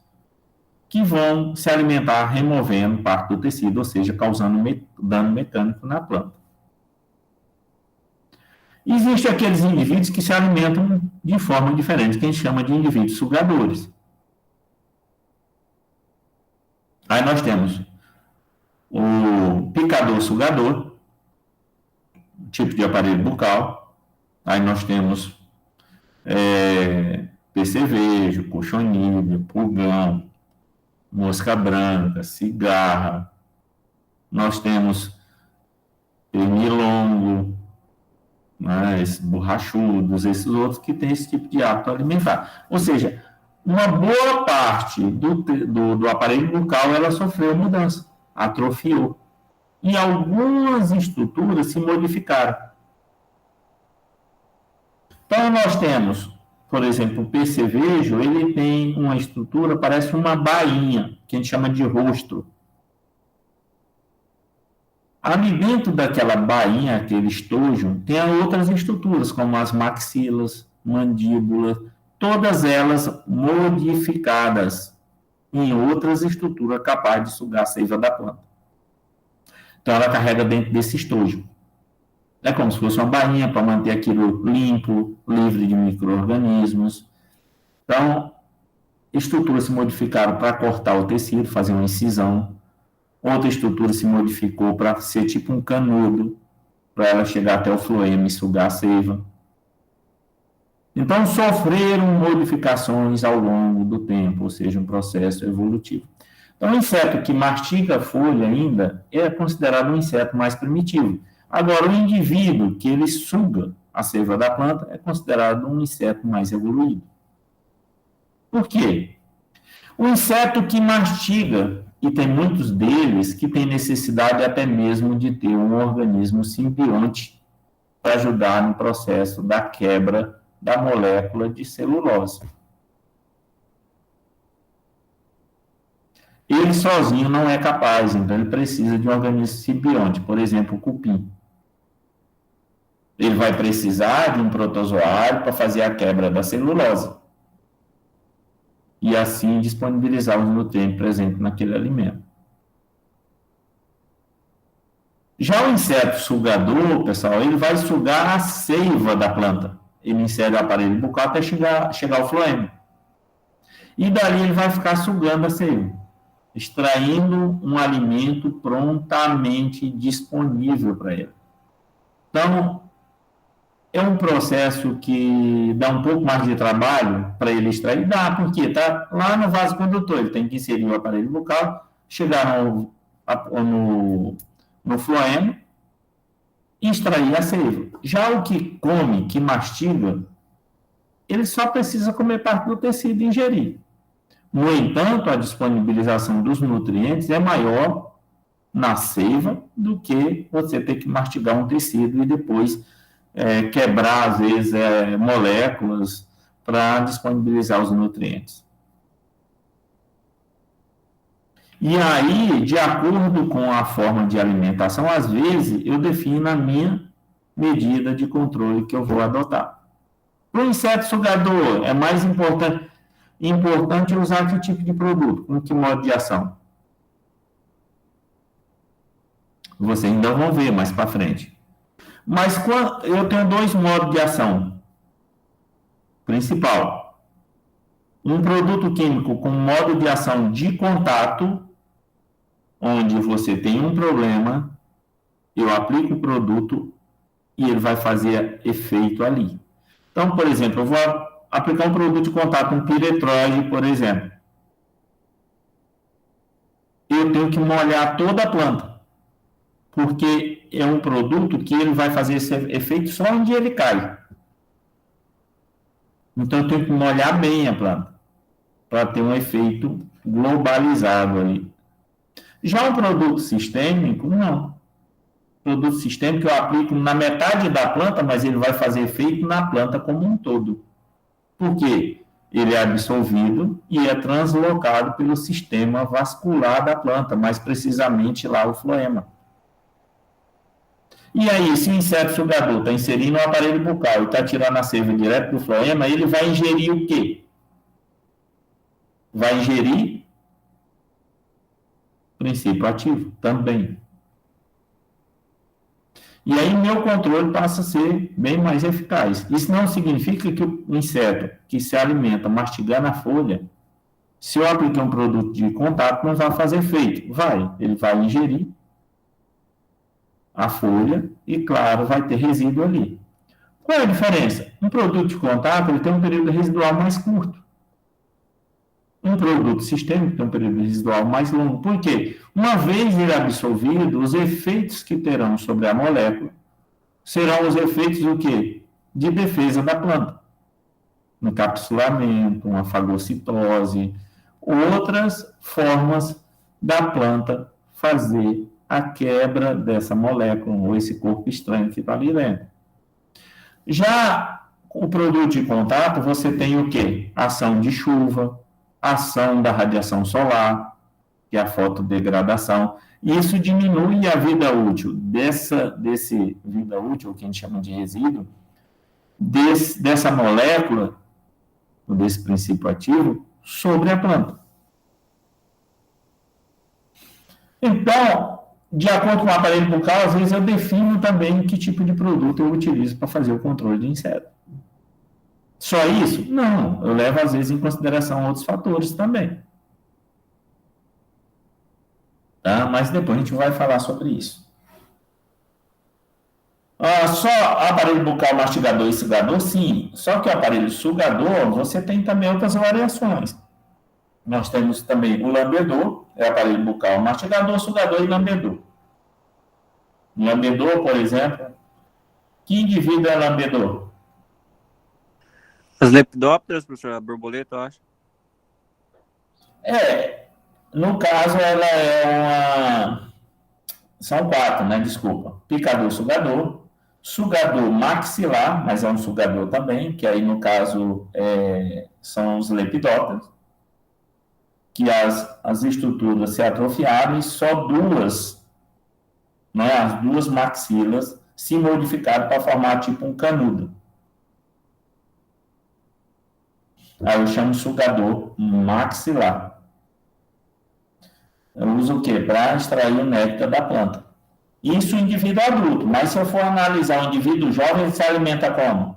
que vão se alimentar removendo parte do tecido, ou seja, causando dano mecânico na planta. Existem aqueles indivíduos que se alimentam de forma diferente, que a gente chama de indivíduos sugadores. Aí nós temos o picador-sugador, tipo de aparelho bucal. Aí nós temos percevejo, cochonilha, pulgão, mosca branca, cigarra. Nós temos pernilongo, né, esses borrachudos, esses outros que têm esse tipo de hábito alimentar. Ou seja, uma boa parte do aparelho bucal ela sofreu mudança, atrofiou. E algumas estruturas se modificaram. Então, nós temos, por exemplo, o percevejo, ele tem uma estrutura, parece uma bainha, que a gente chama de rostro. Ali dentro daquela bainha, aquele estojo, tem outras estruturas, como as maxilas, mandíbulas, todas elas modificadas em outras estruturas capazes de sugar a seiva da planta. Então, ela carrega dentro desse estojo. É como se fosse uma bainha para manter aquilo limpo, livre de micro-organismos. Então, estruturas se modificaram para cortar o tecido, fazer uma incisão. Outra estrutura se modificou para ser tipo um canudo, para ela chegar até o floema e sugar a seiva. Então, sofreram modificações ao longo do tempo, ou seja, um processo evolutivo. Então, o inseto que mastiga a folha ainda é considerado um inseto mais primitivo. Agora, o indivíduo que ele suga a seiva da planta é considerado um inseto mais evoluído. Por quê? O inseto que mastiga, e tem muitos deles que têm necessidade até mesmo de ter um organismo simbionte para ajudar no processo da quebra da molécula de celulose. Ele sozinho não é capaz, então ele precisa de um organismo simbionte, por exemplo, o cupim. Ele vai precisar de um protozoário para fazer a quebra da celulose e assim disponibilizar os nutrientes presentes naquele alimento. Já o inseto sugador, pessoal, ele vai sugar a seiva da planta. Ele insere o aparelho bucal até chegar ao floema. E dali ele vai ficar sugando a seiva, extraindo um alimento prontamente disponível para ele. Então, é um processo que dá um pouco mais de trabalho para ele extrair? Dá, porque está lá no vaso condutor, ele tem que inserir o aparelho bucal, chegar no floema e extrair a seiva. Já o que come, que mastiga, ele só precisa comer parte do tecido e ingerir. No entanto, a disponibilização dos nutrientes é maior na seiva do que você ter que mastigar um tecido e depois quebrar, às vezes, moléculas para disponibilizar os nutrientes. E aí, de acordo com a forma de alimentação, às vezes, eu defino a minha medida de controle que eu vou adotar. Para o inseto sugador, é mais importante usar que tipo de produto, com que modo de ação? Vocês ainda vão ver mais para frente. Mas eu tenho dois modos de ação. Principal. Um produto químico com modo de ação de contato, onde você tem um problema, eu aplico o produto e ele vai fazer efeito ali. Então, por exemplo, eu vou aplicar um produto de contato, um piretroide, por exemplo. Eu tenho que molhar toda a planta, porque é um produto que ele vai fazer esse efeito só onde ele cai. Então, eu tenho que molhar bem a planta, para ter um efeito globalizado ali. Já um produto sistêmico, não. Produto sistêmico eu aplico na metade da planta, mas ele vai fazer efeito na planta como um todo. Por quê? Ele é absorvido e é translocado pelo sistema vascular da planta, mais precisamente lá o floema. E aí, se o inseto sugador está inserindo o aparelho bucal e está tirando a seiva direto do floema, ele vai ingerir o quê? Vai ingerir princípio ativo também. E aí meu controle passa a ser bem mais eficaz. Isso não significa que o inseto que se alimenta mastigando a folha, se eu aplicar um produto de contato, não vai fazer efeito. Vai, ele vai ingerir a folha e, claro, vai ter resíduo ali. Qual é a diferença? Um produto de contato ele tem um período residual mais curto. Um produto sistêmico tem um período residual mais longo. Por quê? Uma vez ele absorvido, os efeitos que terão sobre a molécula serão os efeitos do quê? De defesa da planta. Um encapsulamento, uma fagocitose, outras formas da planta fazer a quebra dessa molécula ou esse corpo estranho que está ali dentro. Já o produto de contato, você tem o quê? Ação de chuva, ação da radiação solar, que é a fotodegradação. Isso diminui a vida útil desse vida útil, que a gente chama de resíduo, dessa molécula, desse princípio ativo, sobre a planta. Então, de acordo com o aparelho bucal, às vezes eu defino também que tipo de produto eu utilizo para fazer o controle de inseto. Só isso? Não, eu levo às vezes em consideração outros fatores também. Tá? Mas depois a gente vai falar sobre isso. Só aparelho bucal mastigador e sugador? Sim. Só que o aparelho sugador, você tem também outras variações. Nós temos também o lambedor, é o aparelho bucal mastigador, sugador e lambedor. Lambedor, por exemplo, que indivíduo é lambedor? As lepidópteras, professor, a borboleta, eu acho. No caso, ela é uma... São 4, né? Desculpa. Picador, sugador maxilar, mas é um sugador também, que aí, no caso, são os lepidópteros, que as estruturas se atrofiaram e só duas, né, as duas maxilas se modificaram para formar tipo um canudo. Aí eu chamo de sugador maxilar. Eu uso o quê? Para extrair o néctar da planta. Isso o indivíduo adulto, mas se eu for analisar o indivíduo jovem, ele se alimenta como?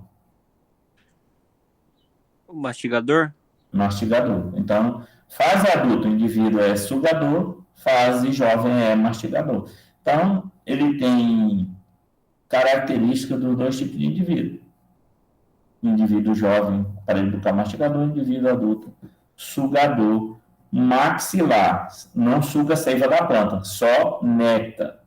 O mastigador? Mastigador. Então, fase adulto, o indivíduo é sugador, fase jovem é mastigador. Então, ele tem característica dos dois tipos de indivíduo. Indivíduo jovem, aparelho bucal mastigador, indivíduo adulto, sugador maxilar. Não suga a seiva da planta, só néctar.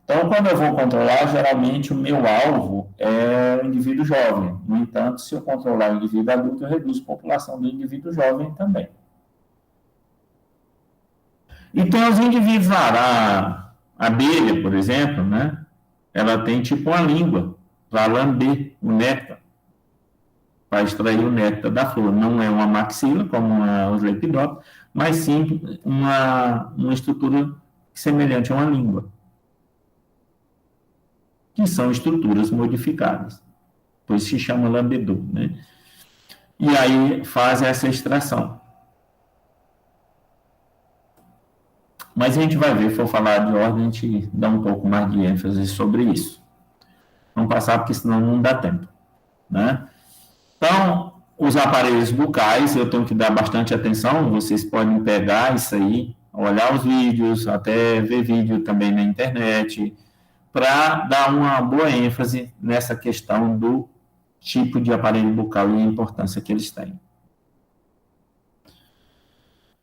Então, quando eu vou controlar, geralmente o meu alvo é o indivíduo jovem. No entanto, se eu controlar o indivíduo adulto, eu reduzo a população do indivíduo jovem também. E tem os indivíduos lá, a abelha, por exemplo, né? Ela tem tipo uma língua para lamber o néctar, para extrair o néctar da flor. Não é uma maxila, como os lepidópteros, mas sim uma estrutura semelhante a uma língua, que são estruturas modificadas, pois se chama lambedor, né? E aí faz essa extração. Mas a gente vai ver, se for falar de ordem, a gente dá um pouco mais de ênfase sobre isso. Vamos passar, porque senão não dá tempo, né? Então, os aparelhos bucais, eu tenho que dar bastante atenção, vocês podem pegar isso aí, olhar os vídeos, até ver vídeo também na internet, para dar uma boa ênfase nessa questão do tipo de aparelho bucal e a importância que eles têm.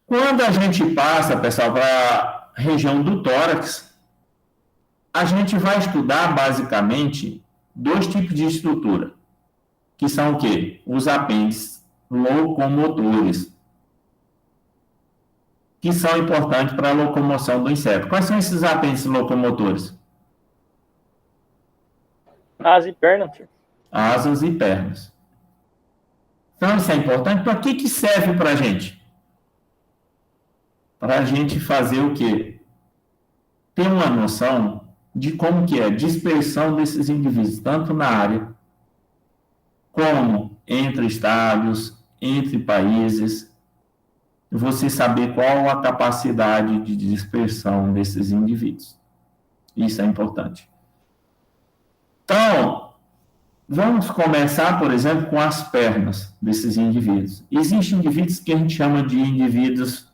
Quando a gente passa, pessoal, para a região do tórax, a gente vai estudar basicamente dois tipos de estrutura, que são o quê? Os apêndices locomotores, que são importantes para a locomoção do inseto. Quais são esses apêndices locomotores? Asa e perna, senhor. Asas e pernas. Então, isso é importante. Para que serve para a gente? Para a gente fazer o quê? Ter uma noção de como que é a dispersão desses indivíduos, tanto na área, como entre estados, entre países, você saber qual a capacidade de dispersão desses indivíduos. Isso é importante. Então, vamos começar, por exemplo, com as pernas desses indivíduos. Existem indivíduos que a gente chama de indivíduos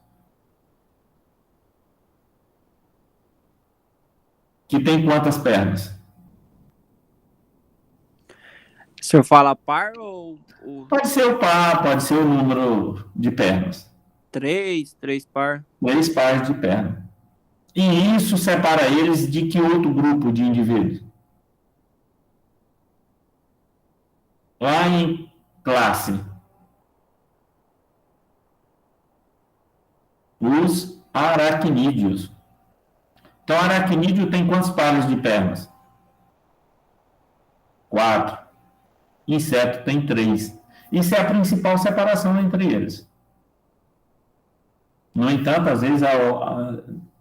que têm quantas pernas? O senhor fala par ou Pode ser o par, pode ser o número de pernas. 3 par? 3 pares de perna. E isso separa eles de que outro grupo de indivíduos? Lá em classe, os aracnídeos. Então, aracnídeo tem quantos pares de pernas? 4. Inseto tem 3. Isso é a principal separação entre eles. No entanto, às vezes,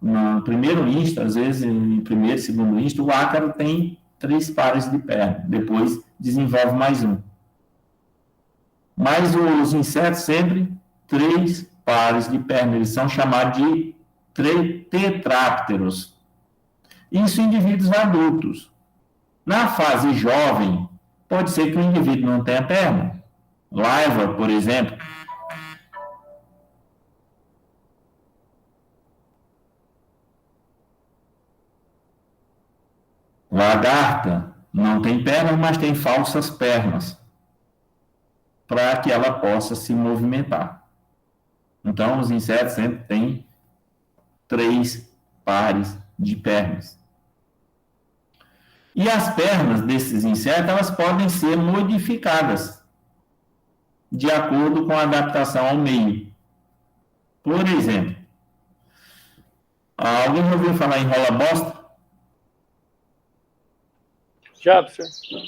no primeiro insta, às vezes, em primeiro e segundo insta, o ácaro tem 3 pares de perna. Depois, desenvolve mais um. Mas os insetos sempre 3 pares de perna. Eles são chamados de tetrápteros. Isso em indivíduos adultos. Na fase jovem, pode ser que o indivíduo não tenha perna. Laiva, por exemplo. Lagarta não tem perna, mas tem falsas pernas, para que ela possa se movimentar. Então, os insetos sempre têm 3 pares de pernas. E as pernas desses insetos, elas podem ser modificadas de acordo com a adaptação ao meio. Por exemplo, alguém já ouviu falar em rola-bosta? Já, professor.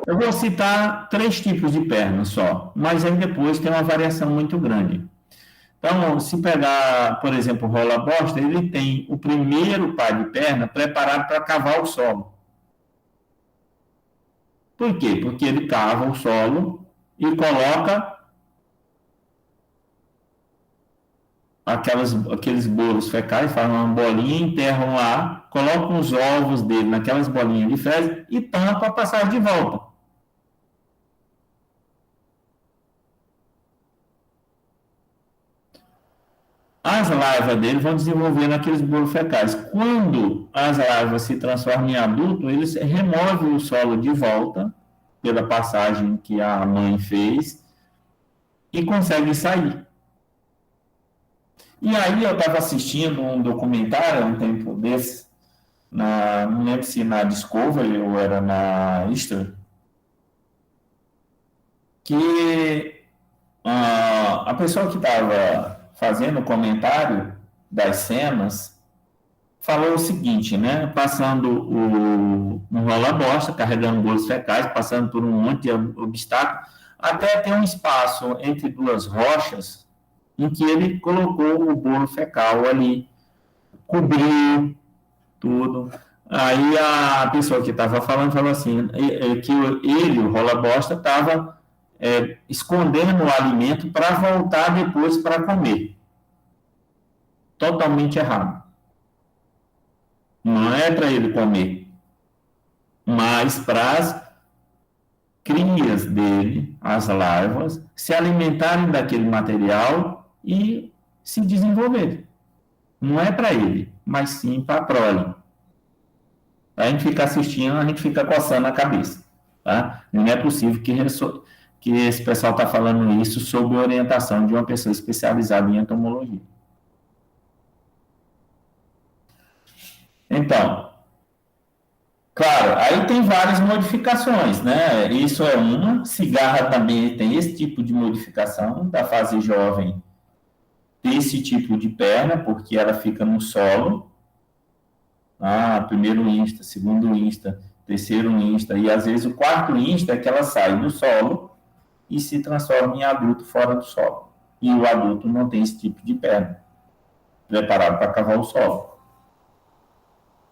Eu vou citar 3 tipos de pernas só, mas aí depois tem uma variação muito grande. Então, se pegar, por exemplo, o rola-bosta, ele tem o primeiro par de perna preparado para cavar o solo. Por quê? Porque ele cava o solo e coloca aqueles bolos fecais, fazem uma bolinha, enterram lá, colocam os ovos dele naquelas bolinhas de fezes e tampa a passagem de volta. As larvas dele vão desenvolver naqueles bolos fecais. Quando as larvas se transformam em adulto, eles removem o solo de volta, pela passagem que a mãe fez, e conseguem sair. E aí eu estava assistindo um documentário, um tempo desse, não lembro se na Discovery ou era na History, que a pessoa que estava fazendo o comentário das cenas falou o seguinte, né? Passando um rola-bosta, carregando bolos fecais, passando por um monte de obstáculos, até ter um espaço entre 2 rochas em que ele colocou o bolo fecal ali, cobriu tudo. Aí a pessoa que estava falando falou assim, que ele, o rola-bosta, estava escondendo o alimento para voltar depois para comer. Totalmente errado. Não é para ele comer, mas para as crias dele, as larvas, se alimentarem daquele material e se desenvolverem. Não é para ele, mas sim para a prole. A gente fica assistindo, a gente fica coçando a cabeça. Tá? Não é possível que esse pessoal está falando isso sob orientação de uma pessoa especializada em entomologia. Então, claro, aí tem várias modificações, né? Isso é uma. Cigarra também tem esse tipo de modificação, da fase jovem, tem esse tipo de perna, porque ela fica no solo. Primeiro insta, segundo insta, terceiro insta, e às vezes o quarto insta é que ela sai do solo e se transforma em adulto fora do solo. E o adulto não tem esse tipo de perna, preparado para cavar o solo.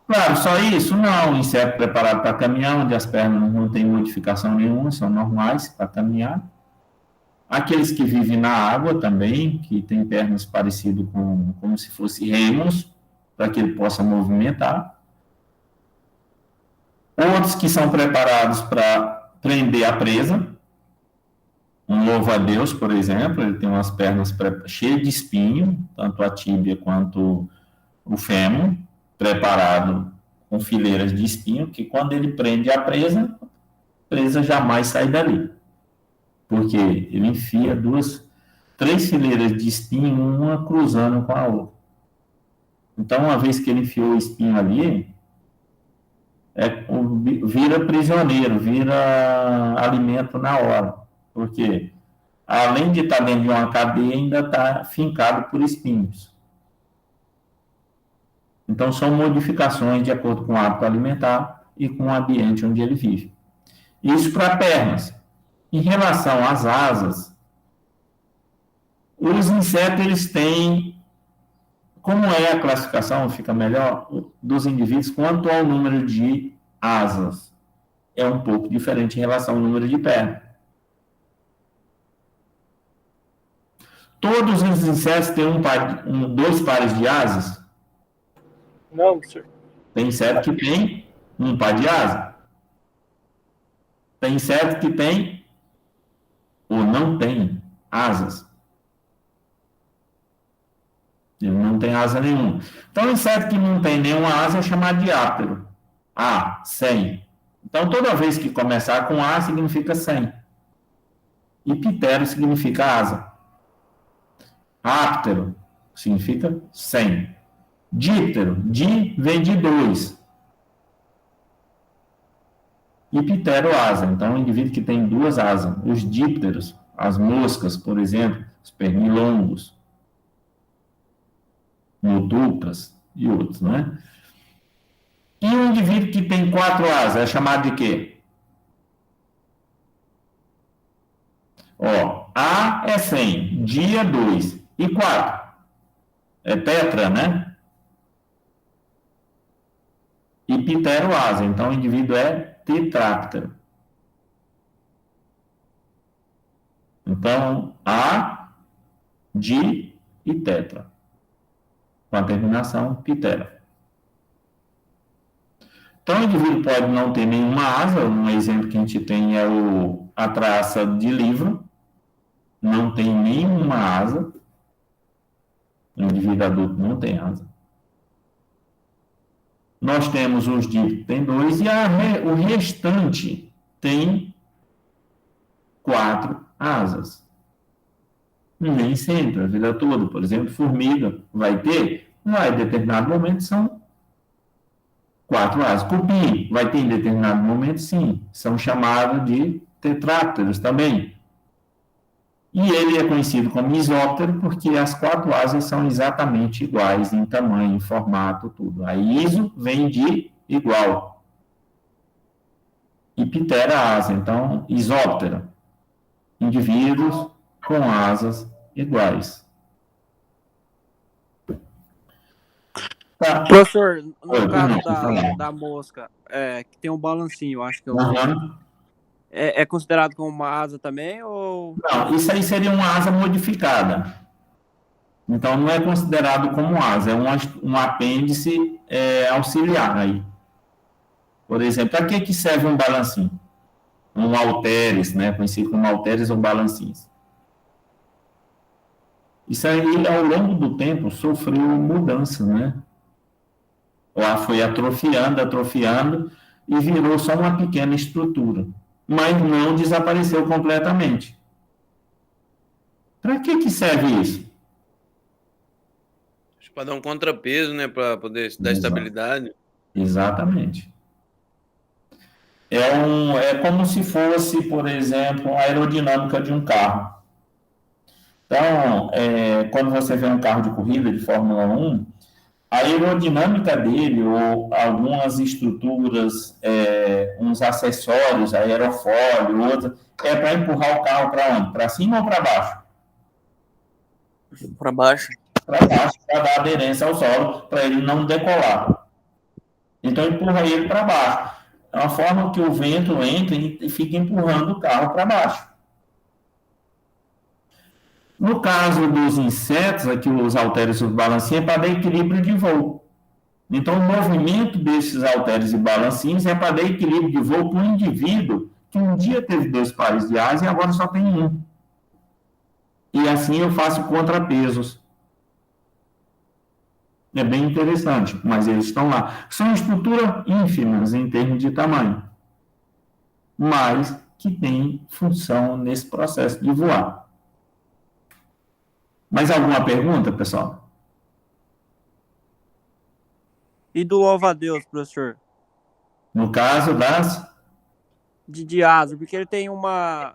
Claro, só isso? Não, inseto preparado para caminhar, onde as pernas não têm modificação nenhuma, são normais para caminhar. Aqueles que vivem na água também, que têm pernas parecidas com como se fossem remos, para que ele possa movimentar. Outros que são preparados para prender a presa. Um louva-a-Deus, por exemplo, ele tem umas pernas cheias de espinho, tanto a tíbia quanto o fêmur, preparado com fileiras de espinho, que quando ele prende a presa jamais sai dali. Porque ele enfia três fileiras de espinho, uma cruzando com a outra. Então, uma vez que ele enfiou o espinho ali, vira prisioneiro, vira alimento na hora. Porque, além de estar dentro de uma cadeia, ainda está fincado por espinhos. Então, são modificações de acordo com o hábito alimentar e com o ambiente onde ele vive. Isso para pernas. Em relação às asas, os insetos, eles têm, como é a classificação, fica melhor, dos indivíduos quanto ao número de asas. É um pouco diferente em relação ao número de pernas. Todos os insetos têm dois pares de asas? Não, professor. Tem inseto que tem um par de asa. Tem inseto que tem ou não tem asas. Ele não tem asa nenhuma. Então, o inseto que não tem nenhuma asa é chamado de áptero. Sem. Então, toda vez que começar com A, significa sem. E ptero significa asa. Áptero significa sem. Díptero, vem de 2. E ptero, asa. Então, o indivíduo que tem 2 asas. Os dípteros, as moscas, por exemplo, os pernilongos, nodultas e outros, né? E o indivíduo que tem 4 asas é chamado de quê? A é 100, Di é 2 e 4 é tetra, né? E ptero, asa. Então, o indivíduo é tetráptero. Então, A, Di e tetra. Com a terminação ptera. Então, o indivíduo pode não ter nenhuma asa. Um exemplo que a gente tem é a traça de livro. Não tem nenhuma asa. O indivíduo adulto não tem asa. Nós temos os dípteros, tem 2, e o restante tem 4 asas. Nem sempre, a vida toda. Por exemplo, formiga vai ter, em determinado momento são 4 asas. Cupim vai ter em determinado momento, sim. São chamados de tetrápteros também. E ele é conhecido como isóptero porque as 4 asas são exatamente iguais em tamanho, formato, tudo. A iso vem de igual. E ptera, asa. Então, isóptero. Indivíduos com asas iguais. Tá. Professor, no caso da mosca, que tem um balancinho, acho que é considerado como uma asa também? Ou... Não, isso aí seria uma asa modificada. Então, não é considerado como asa, é um apêndice auxiliar aí. Por exemplo, para que serve um balancinho? Um halteres, né? Conhecido como halteres ou balancins. Isso aí, ao longo do tempo, sofreu mudanças, né? Lá foi atrofiando, e virou só uma pequena estrutura. Mas não desapareceu completamente. Para que serve isso? Para dar um contrapeso, né? Para poder dar estabilidade. Exatamente. É como se fosse, por exemplo, a aerodinâmica de um carro. Então, quando você vê um carro de corrida de Fórmula 1, a aerodinâmica dele, ou algumas estruturas, uns acessórios, aerofólio, outros, é para empurrar o carro para onde? Para cima ou para baixo? Para baixo. Para baixo, para dar aderência ao solo, para ele não decolar. Então, empurra ele para baixo. É uma forma que o vento entra e fica empurrando o carro para baixo. No caso dos insetos, aqui os halteres balancinhos, é para dar equilíbrio de voo. Então, o movimento desses halteres e balancinhos é para dar equilíbrio de voo para um indivíduo que um dia teve 2 pares de asa e agora só tem um. E assim eu faço contrapesos. É bem interessante, mas eles estão lá. São estruturas ínfimas em termos de tamanho, mas que têm função nesse processo de voar. Mais alguma pergunta, pessoal? E do louva-a-Deus, professor? No caso das... De asa, porque ele tem uma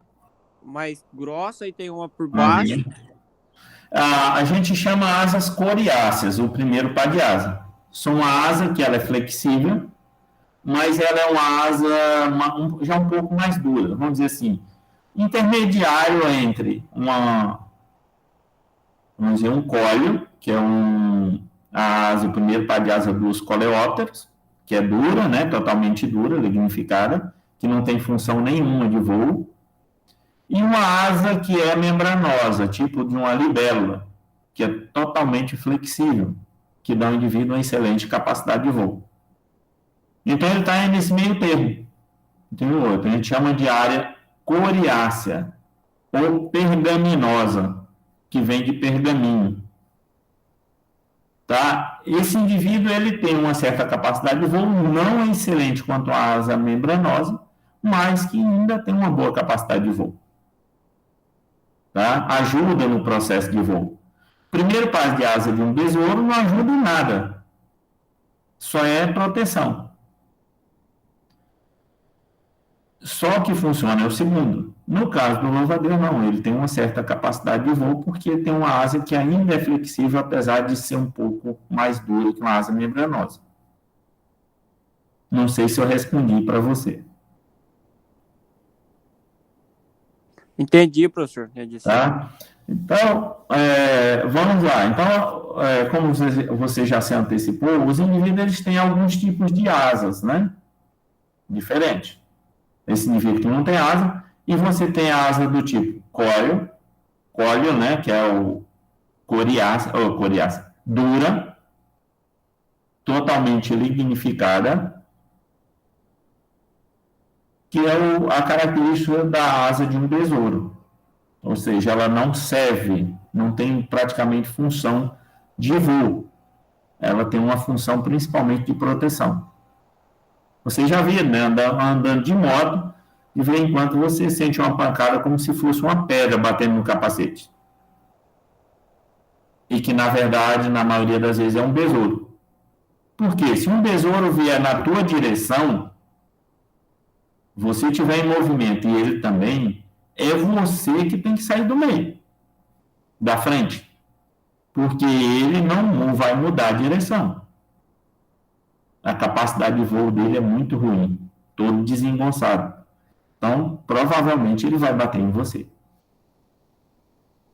mais grossa e tem uma por baixo. A gente chama asas coriáceas, o primeiro par de asa. São uma asa que ela é flexível, mas ela é uma asa já um pouco mais dura, vamos dizer assim, intermediário entre vamos dizer, um cóleo, que é a asa, o primeiro par de asa dos coleópteros, que é dura, né, totalmente dura, lignificada, que não tem função nenhuma de voo, e uma asa que é membranosa, tipo de uma libélula, que é totalmente flexível, que dá ao indivíduo uma excelente capacidade de voo. Então, ele está nesse meio termo. Entendeu? A gente chama de área coriácea, ou pergaminosa, que vem de pergaminho. Tá? Esse indivíduo ele tem uma certa capacidade de voo, não é excelente quanto a asa membranosa, mas que ainda tem uma boa capacidade de voo. Tá? Ajuda no processo de voo. Primeiro par de asa de um besouro não ajuda em nada. Só é proteção. Só que funciona é o segundo. No caso do louva-a-Deus, não. Ele tem uma certa capacidade de voo porque tem uma asa que ainda é flexível, apesar de ser um pouco mais dura que uma asa membranosa. Não sei se eu respondi para você. Entendi, professor. Entendi. Tá? Então, vamos lá. Então, como você já se antecipou, os indivíduos eles têm alguns tipos de asas, né? Diferente. Esse indivíduo que não tem asa, e você tem a asa do tipo cóleo, né? Que é o coriácea, dura, totalmente lignificada, que é a característica da asa de um besouro. Ou seja, ela não serve, não tem praticamente função de voo. Ela tem uma função principalmente de proteção. Você já viu, né, andando de moto, de vez em quando você sente uma pancada como se fosse uma pedra batendo no capacete. E que, na verdade, na maioria das vezes é um besouro. Por quê? Se um besouro vier na tua direção, você estiver em movimento e ele também, é você que tem que sair do meio, da frente. Porque ele não vai mudar a direção. A capacidade de voo dele é muito ruim, todo desengonçado. Então, provavelmente ele vai bater em você.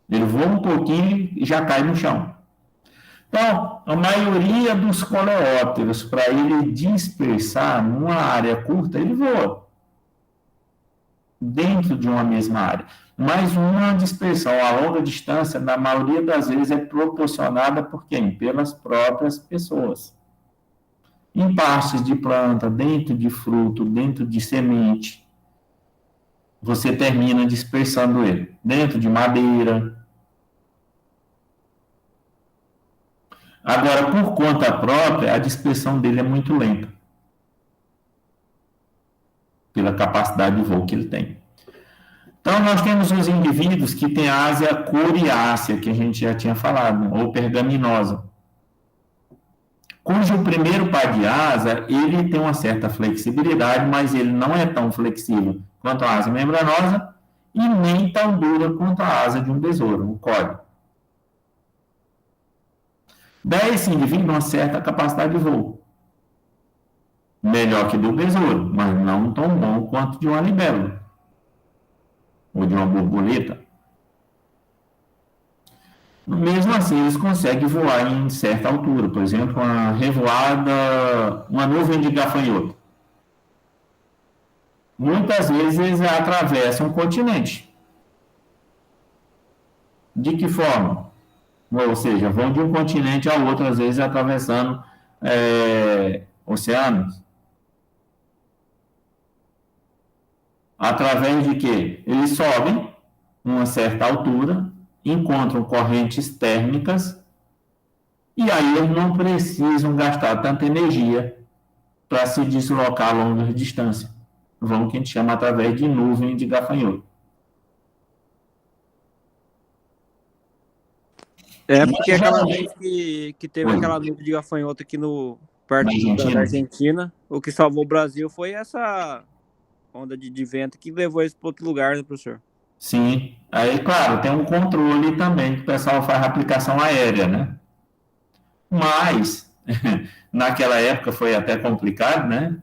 Ele voa um pouquinho e já cai no chão. Então, a maioria dos coleópteros, para ele dispersar numa área curta, ele voa dentro de uma mesma área. Mas uma dispersão a longa distância, na maioria das vezes, é proporcionada por quem? Pelas próprias pessoas. Em partes de planta, dentro de fruto, dentro de semente, você termina dispersando ele. Dentro de madeira. Agora, por conta própria, a dispersão dele é muito lenta. Pela capacidade de voo que ele tem. Então, nós temos os indivíduos que têm asa coriácea, que a gente já tinha falado, ou pergaminosa, cujo primeiro par de asa, ele tem uma certa flexibilidade, mas ele não é tão flexível quanto a asa membranosa e nem tão dura quanto a asa de um besouro, o cóleo. Dá esse indivíduo uma certa capacidade de voo. Melhor que do besouro, mas não tão bom quanto de uma libélula ou de uma borboleta. Mesmo assim, eles conseguem voar em certa altura. Por exemplo, uma revoada, uma nuvem de gafanhoto. Muitas vezes eles atravessam um continente. De que forma? Ou seja, vão de um continente ao outro, às vezes atravessando oceanos? Através de quê? Eles sobem uma certa altura, encontram correntes térmicas, e aí eles não precisam gastar tanta energia para se deslocar a longas distâncias. Vão que a gente chama através de nuvem de gafanhoto. Porque aquela vez que teve aquela nuvem de gafanhoto aqui perto da Argentina, o que salvou o Brasil foi essa onda de vento que levou eles para outro lugar, né, professor? Sim. Aí, claro, tem um controle também que o pessoal faz a aplicação aérea, né? Mas, naquela época foi até complicado, né?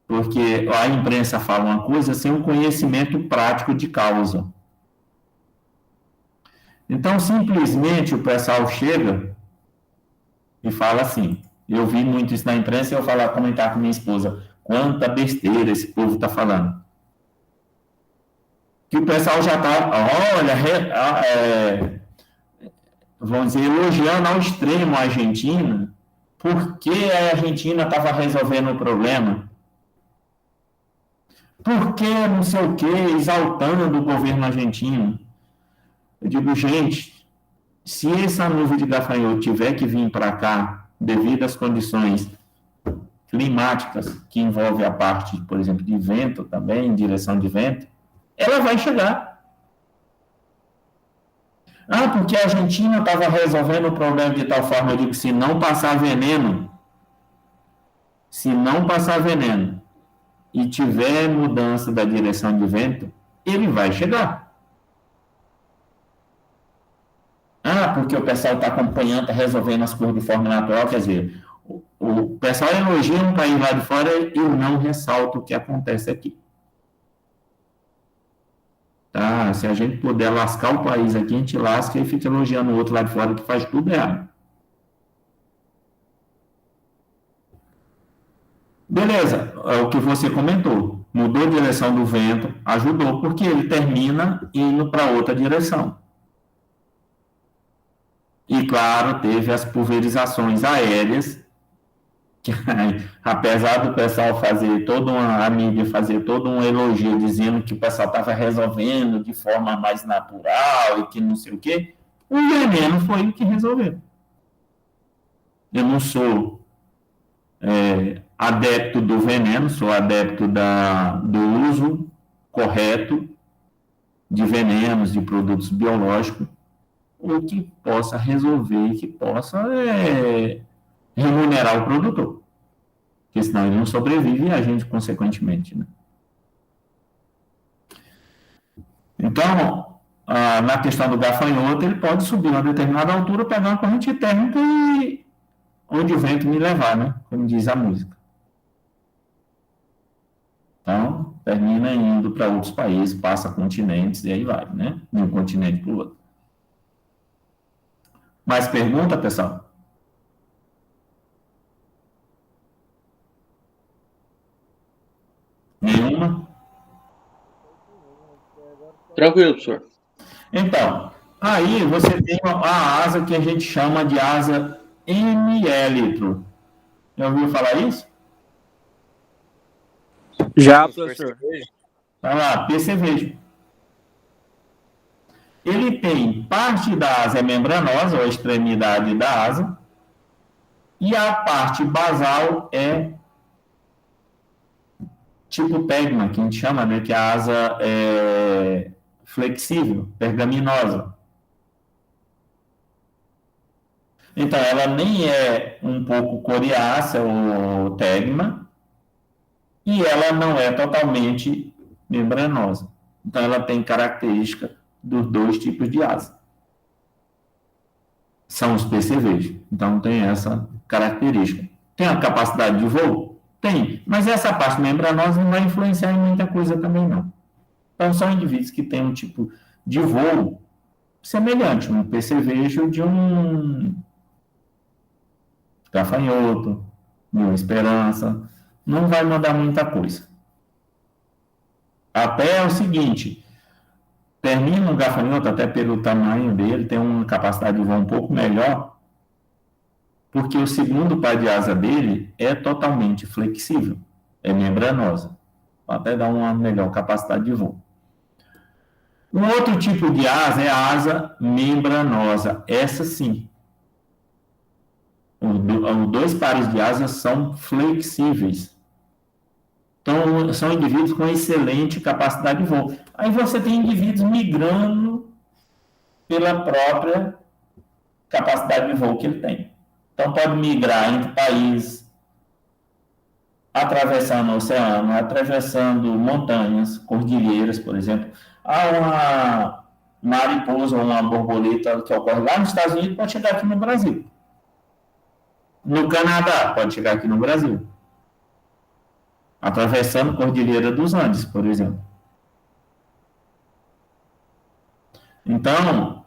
Porque a imprensa fala uma coisa sem um conhecimento prático de causa. Então, simplesmente o pessoal chega e fala assim, eu vi muito isso na imprensa e eu comentar com minha esposa, quanta besteira esse povo está falando. Que o pessoal já está, vamos dizer, elogiando ao extremo a Argentina, porque a Argentina estava resolvendo o problema. Porque não sei o que, exaltando o governo argentino. Eu digo, gente, se essa nuvem de gafanhoto tiver que vir para cá, devido às condições climáticas, que envolve a parte, por exemplo, de vento também, direção de vento, ela vai chegar. Porque a Argentina estava resolvendo o problema de tal forma, eu digo, se não passar veneno, e tiver mudança da direção de vento, ele vai chegar. Porque o pessoal está acompanhando, está resolvendo as coisas de forma natural, quer dizer, o pessoal elogia um país lá de fora e não ressalta o que acontece aqui. Tá? Se a gente puder lascar o país aqui, a gente lasca e fica elogiando o outro lá de fora que faz tudo errado. Beleza, é o que você comentou. Mudou a direção do vento, ajudou, porque ele termina indo para outra direção. E, claro, teve as pulverizações aéreas, que, apesar do pessoal a mídia fazer todo um elogio, dizendo que o pessoal estava resolvendo de forma mais natural e que não sei o quê, o veneno foi o que resolveu. Eu não sou adepto do veneno, sou adepto do uso correto de venenos, de produtos biológicos, o que possa resolver e que possa remunerar o produtor. Porque senão ele não sobrevive e a gente, consequentemente, né? Então, na questão do gafanhoto, ele pode subir a uma determinada altura, pegar uma corrente térmica e onde o vento me levar, né? Como diz a música. Então, termina indo para outros países, passa continentes e aí vai, né? De um continente para o outro. Mais pergunta, pessoal? Nenhuma? Tranquilo, professor. Então, aí você tem a asa que a gente chama de asa hemiélitro. Já ouviu falar isso? Já, professor. Vai lá, percevejo. Ele tem parte da asa membranosa, ou a extremidade da asa, e a parte basal é tipo tegma, que a gente chama, né, que a asa é flexível, pergaminosa. Então, ela nem é um pouco coriácea ou tegma, e ela não é totalmente membranosa. Então, ela tem característica dos dois tipos de asa. São os PCVs. Então, tem essa característica. Tem a capacidade de voo? Tem. Mas essa parte membranosa não vai influenciar em muita coisa também, não. Então, são indivíduos que têm um tipo de voo semelhante, um percevejo de um gafanhoto, de uma esperança. Não vai mudar muita coisa. Até é o seguinte, termina um gafanhoto, até pelo tamanho dele, tem uma capacidade de voo um pouco melhor, porque o segundo par de asa dele é totalmente flexível, é membranosa, até dar uma melhor capacidade de voo. Um outro tipo de asa é a asa membranosa, essa sim. Os dois pares de asas são flexíveis. Então, são indivíduos com excelente capacidade de voo. Aí você tem indivíduos migrando pela própria capacidade de voo que ele tem. Então, pode migrar entre países, atravessando o oceano, atravessando montanhas, cordilheiras, por exemplo. Há uma mariposa ou uma borboleta que ocorre lá nos Estados Unidos, pode chegar aqui no Brasil. No Canadá, pode chegar aqui no Brasil. Atravessando a Cordilheira dos Andes, por exemplo. Então,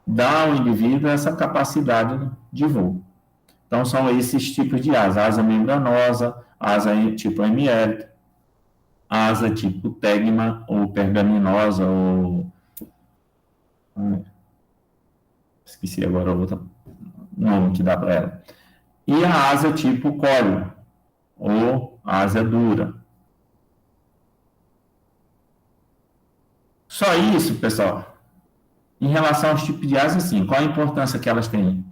dá ao indivíduo essa capacidade de voo. Então, são esses tipos de asa. Asa membranosa, asa tipo ML, asa tipo tegma ou pergaminosa, ou... esqueci agora o outro nome que dá para ela. E a asa tipo cólio, ou asa dura. Só isso, pessoal. Em relação aos tipos de asa, sim. Qual a importância que elas têm?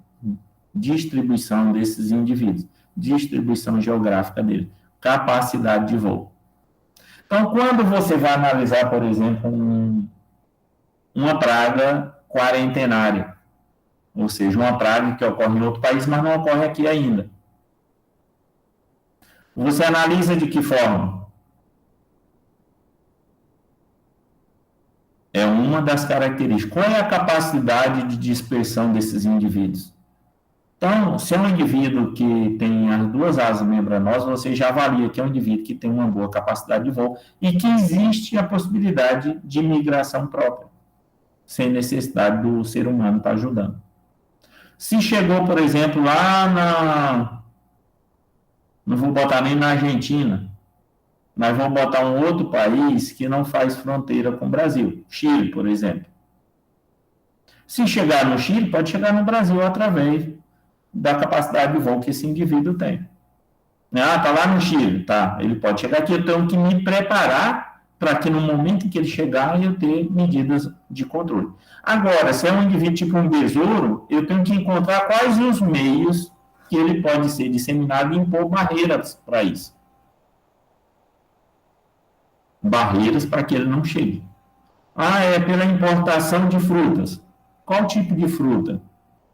Distribuição desses indivíduos, distribuição geográfica deles, capacidade de voo. Então, quando você vai analisar, por exemplo, uma praga quarentenária, ou seja, uma praga que ocorre em outro país, mas não ocorre aqui ainda, você analisa de que forma? É uma das características. Qual é a capacidade de dispersão desses indivíduos? Então, se é um indivíduo que tem as duas asas membranosas, você já avalia que é um indivíduo que tem uma boa capacidade de voo e que existe a possibilidade de migração própria, sem necessidade do ser humano estar ajudando. Se chegou, por exemplo, lá não vou botar nem na Argentina, mas vamos botar um outro país que não faz fronteira com o Brasil, Chile, por exemplo. Se chegar no Chile, pode chegar no Brasil através da capacidade de voo que esse indivíduo tem. Ah, está lá no Chile, tá, ele pode chegar aqui, eu tenho que me preparar para que no momento em que ele chegar, eu ter medidas de controle. Agora, se é um indivíduo tipo um besouro, eu tenho que encontrar quais os meios que ele pode ser disseminado e impor barreiras para isso. Barreiras para que ele não chegue. Ah, é pela importação de frutas. Qual tipo de fruta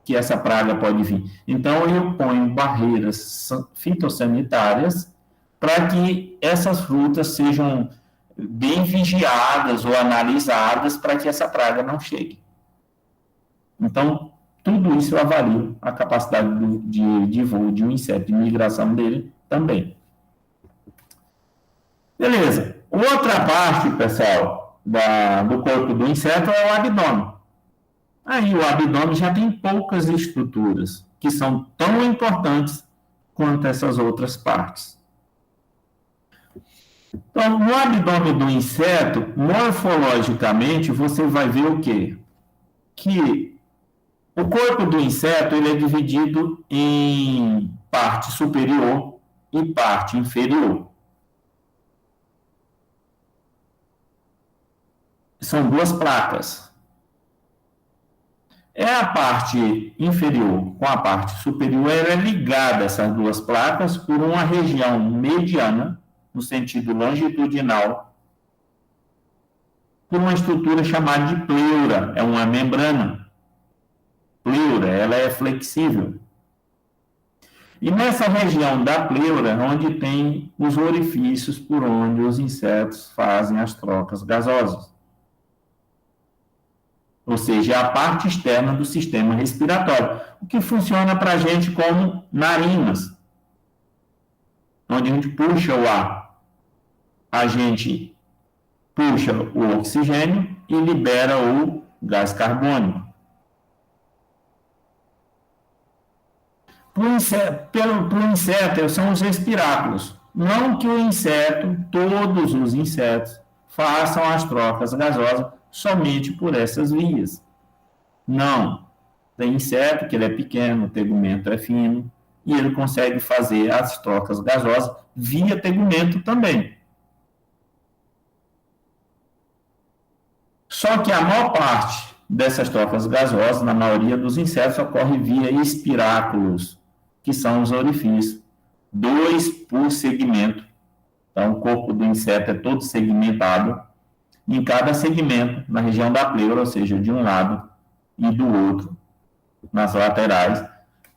que essa praga pode vir? Então, eu ponho barreiras fitossanitárias para que essas frutas sejam bem vigiadas ou analisadas para que essa praga não chegue. Então, tudo isso eu avalio a capacidade de voo de um inseto, de migração dele também. Beleza. Outra parte, pessoal, do corpo do inseto é o abdômen. Aí o abdômen já tem poucas estruturas que são tão importantes quanto essas outras partes. Então, no abdômen do inseto, morfologicamente, você vai ver o quê? Que o corpo do inseto ele é dividido em parte superior e parte inferior. São duas placas. É a parte inferior com a parte superior, ela é ligada, essas duas placas, por uma região mediana, no sentido longitudinal, por uma estrutura chamada de pleura, é uma membrana. Pleura, ela é flexível. E nessa região da pleura, onde tem os orifícios por onde os insetos fazem as trocas gasosas. Ou seja, é a parte externa do sistema respiratório, o que funciona para a gente como narinas, onde a gente puxa o ar. A gente puxa o oxigênio e libera o gás carbônico. Para o inseto, são os respiráculos. Não que o inseto, todos os insetos, façam as trocas gasosas somente por essas vias. Não. tem inseto, que ele é pequeno, o tegumento é fino, e ele consegue fazer as trocas gasosas via tegumento também. Só que a maior parte dessas trocas gasosas, na maioria dos insetos, ocorre via espiráculos, que são os orifícios. 2 por segmento. Então, o corpo do inseto é todo segmentado. Em cada segmento, na região da pleura, ou seja, de um lado e do outro, nas laterais,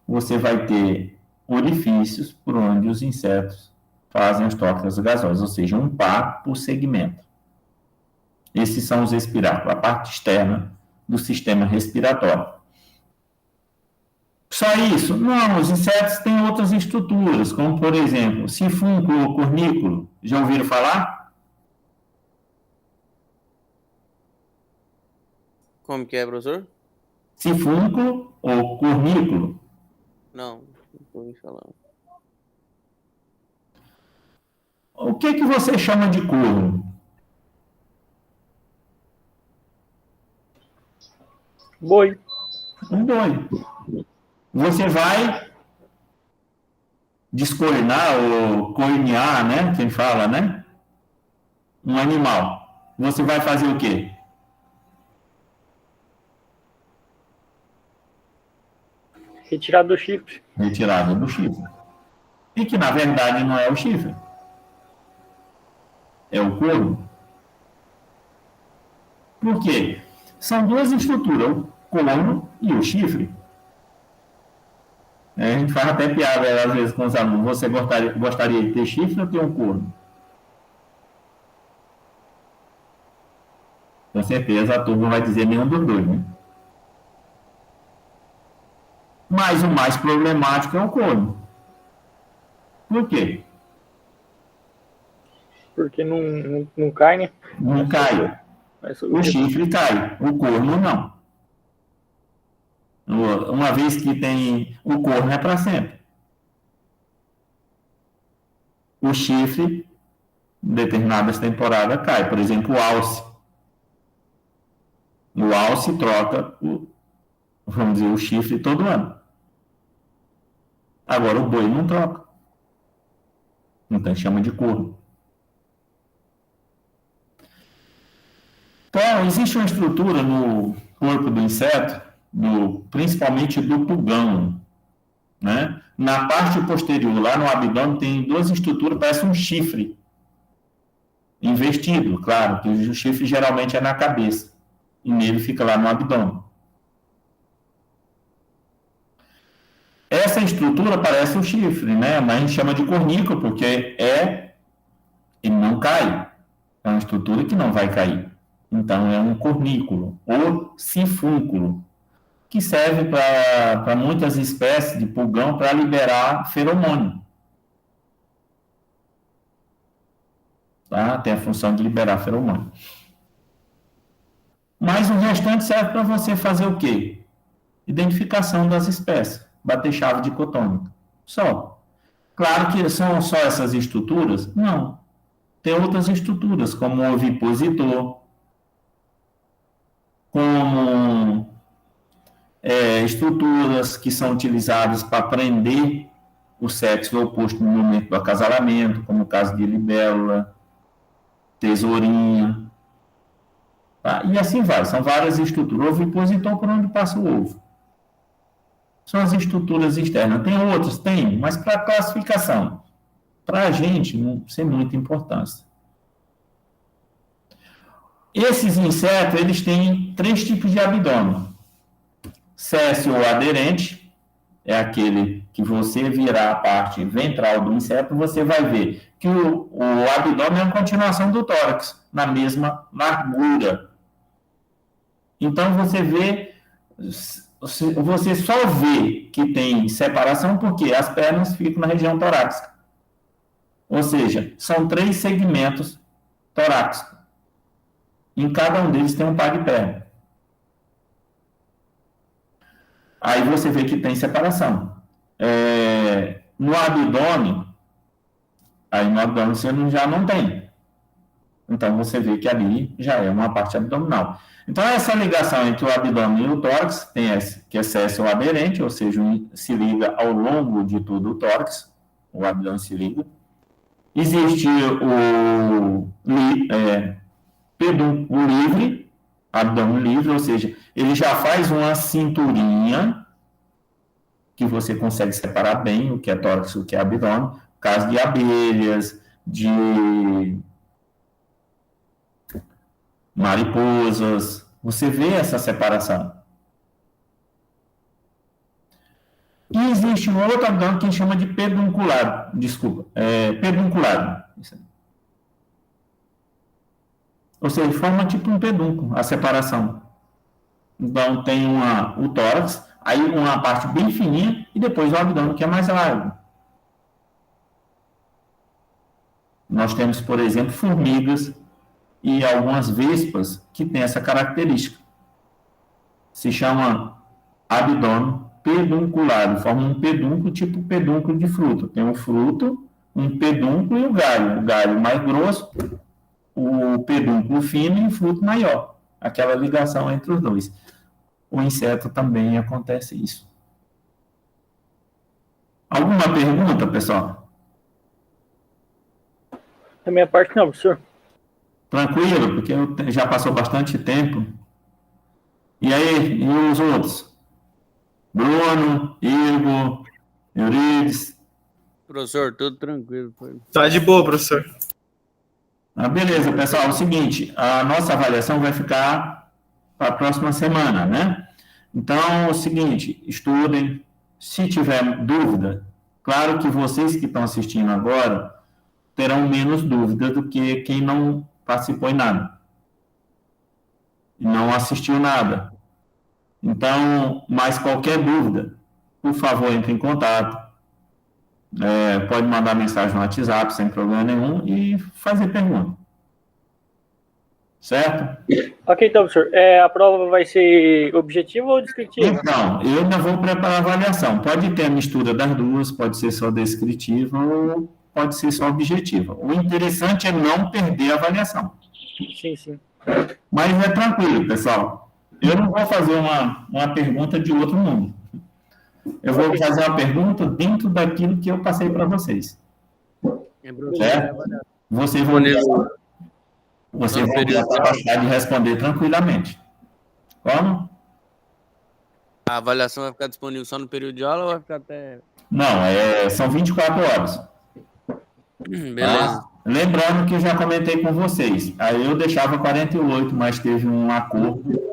você vai ter orifícios por onde os insetos fazem as trocas gasosas, ou seja, um par por segmento. Esses são os espiráculos, a parte externa do sistema respiratório. Só isso? Não, os insetos têm outras estruturas, como, por exemplo, sifúnculo ou cornículo. Já ouviram falar? Como que é, professor? Sifúnculo ou cornículo. Não ouvi falar. O que você chama de corno? Boi. Um boi. Você vai descornar ou cornear, né? Quem fala, né? Um animal. Você vai fazer o quê? Retirado do chifre. Retirada do chifre. E que, na verdade, não é o chifre. É o corno. Por quê? São duas estruturas, o corno e o chifre. A gente faz até piada, às vezes, com os alunos. Você gostaria de ter chifre ou ter um corno? Com certeza a turma vai dizer nenhum dos dois, né? Mas o mais problemático é o corno. Por quê? Porque não cai, né? Não cai. O chifre cai, o corno não. Uma vez que tem... O corno é para sempre. O chifre, em determinadas temporadas, cai. Por exemplo, o alce. O alce troca, vamos dizer, o chifre todo ano. Agora o boi não troca. Então chama de corno. Então, existe uma estrutura no corpo do inseto, principalmente do pulgão, né? Na parte posterior, lá no abdômen, tem duas estruturas, parece um chifre investido, claro, que o chifre geralmente é na cabeça, e nele fica lá no abdômen. Essa estrutura parece um chifre, né? Mas a gente chama de cornículo, porque ele não cai. É uma estrutura que não vai cair. Então, é um cornículo, ou sifúnculo, que serve para muitas espécies de pulgão para liberar feromônio. Tá? Tem a função de liberar feromônio. Mas o restante serve para você fazer o quê? Identificação das espécies. Bater chave dicotômica. Só. Claro que são só essas estruturas? Não. Tem outras estruturas, como o ovipositor, como estruturas que são utilizadas para prender o sexo oposto no momento do acasalamento, como o caso de libélula, tesourinha, tá? E assim vai, são várias estruturas. O ovipositor por onde passa o ovo. São as estruturas externas. Tem outras? Tem, mas para classificação. Para a gente, não tem muita importância. Esses insetos, eles têm 3 tipos de abdômen. Céssio ou aderente, é aquele que você virar a parte ventral do inseto, você vai ver que o abdômen é uma continuação do tórax, na mesma largura. Então, você só vê que tem separação porque as pernas ficam na região torácica. Ou seja, são 3 segmentos torácicos. Em cada um deles tem um par de perna. Aí você vê que tem separação. No abdômen, aí no abdômen você já não tem. Então, você vê que ali já é uma parte abdominal. Então, essa ligação entre o abdômen e o tórax tem esse, que é céssio aderente, ou seja, se liga ao longo de todo o tórax, o abdômen se liga. Existe o pedúnculo livre, abdômen livre, ou seja, ele já faz uma cinturinha que você consegue separar bem o que é tórax e o que é abdômen, no caso de abelhas, de mariposas, você vê essa separação. E existe um outro abdômen que a gente chama de pedunculado, pedunculado. Ou seja, forma tipo um pedúnculo, a separação. Então, tem o tórax, aí uma parte bem fininha, e depois o abdômen, que é mais largo. Nós temos, por exemplo, formigas e algumas vespas que têm essa característica. Se chama abdômen pedunculado, forma um pedúnculo, tipo pedúnculo de fruta. Tem um fruto, um pedúnculo e o galho mais grosso, o pedúnculo fino e o fruto maior. Aquela ligação entre os dois. O inseto também acontece isso. Alguma pergunta, pessoal? Da minha parte não, professor. Tranquilo, porque já passou bastante tempo. E aí, e os outros? Bruno, Igor, Eurides. Professor, tudo tranquilo. Tá de boa, professor. Beleza, pessoal. É o seguinte, a nossa avaliação vai ficar para a próxima semana, né? Então, é o seguinte, estudem. Se tiver dúvida, claro que vocês que estão assistindo agora terão menos dúvida do que quem não participou em nada. Não assistiu nada. Então, mas qualquer dúvida, por favor, entre em contato. Pode mandar mensagem no WhatsApp, sem problema nenhum, e fazer pergunta. Certo? Ok, então, professor. A prova vai ser objetiva ou descritiva? Então, eu ainda vou preparar a avaliação. Pode ter a mistura das duas, pode ser só descritiva ou pode ser só objetiva. O interessante é não perder a avaliação. Sim, sim. Mas é tranquilo, pessoal. Eu não vou fazer uma pergunta de outro mundo. Eu vou fazer uma pergunta dentro daquilo que eu passei para vocês. Certo? Vocês vão ter a capacidade de responder tranquilamente. Como? A avaliação vai ficar disponível só no período de aula ou vai ficar até... Não, são 24 horas. Beleza. Tá? Lembrando que eu já comentei com vocês. Aí eu deixava 48, mas teve um acordo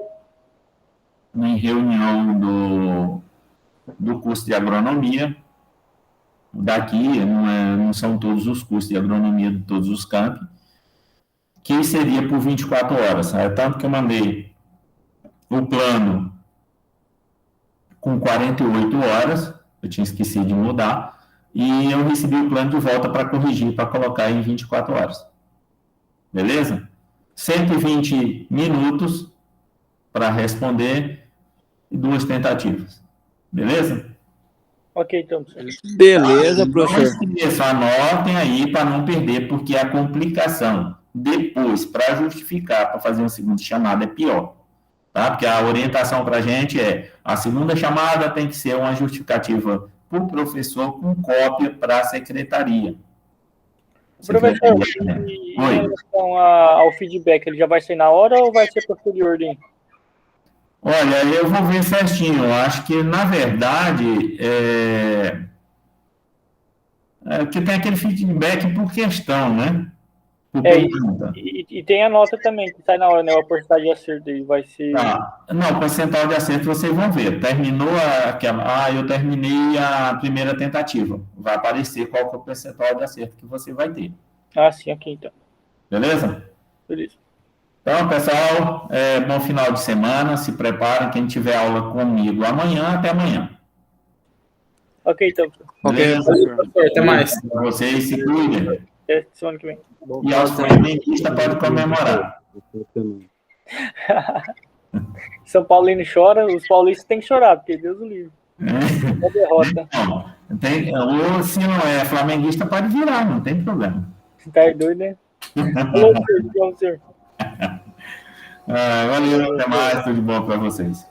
em reunião do curso de agronomia. Daqui, não são todos os cursos de agronomia de todos os campos, que seria por 24 horas. Tanto que eu mandei o plano com 48 horas, eu tinha esquecido de mudar, e eu recebi o plano de volta para corrigir, para colocar em 24 horas. Beleza? 120 minutos para responder e 2 tentativas. Beleza? Ok, então, professor. Beleza, professor. Só anotem aí para não perder, porque a complicação depois, para justificar, para fazer uma segunda chamada, é pior. Tá? Porque a orientação para a gente a segunda chamada tem que ser uma justificativa para o professor com cópia para a secretaria. Professor, em relação ao feedback, ele já vai ser na hora ou vai ser posterior? Olha, eu vou ver certinho. Eu acho que, na verdade, que tem aquele feedback por questão, né? E tem a nota também, que sai na hora, né? A porcentagem de acerto aí vai ser... Não, o percentual de acerto vocês vão ver. Terminou eu terminei a primeira tentativa. Vai aparecer qual que é o percentual de acerto que você vai ter. Sim, ok, então. Beleza? Beleza. Então, pessoal, bom final de semana. Se preparem, quem tiver aula comigo amanhã, até amanhã. Ok, então. Ok, professor. Até mais. Vocês se cuidem. Até semana que vem. E aos flamenguistas podem comemorar. São Paulino chora, os paulistas têm que chorar, porque Deus o livre. É derrota. Ou se não é flamenguista, pode virar, não tem problema. Tá doido, né? Falou, senhor. Valeu, até mais, tudo de bom para vocês.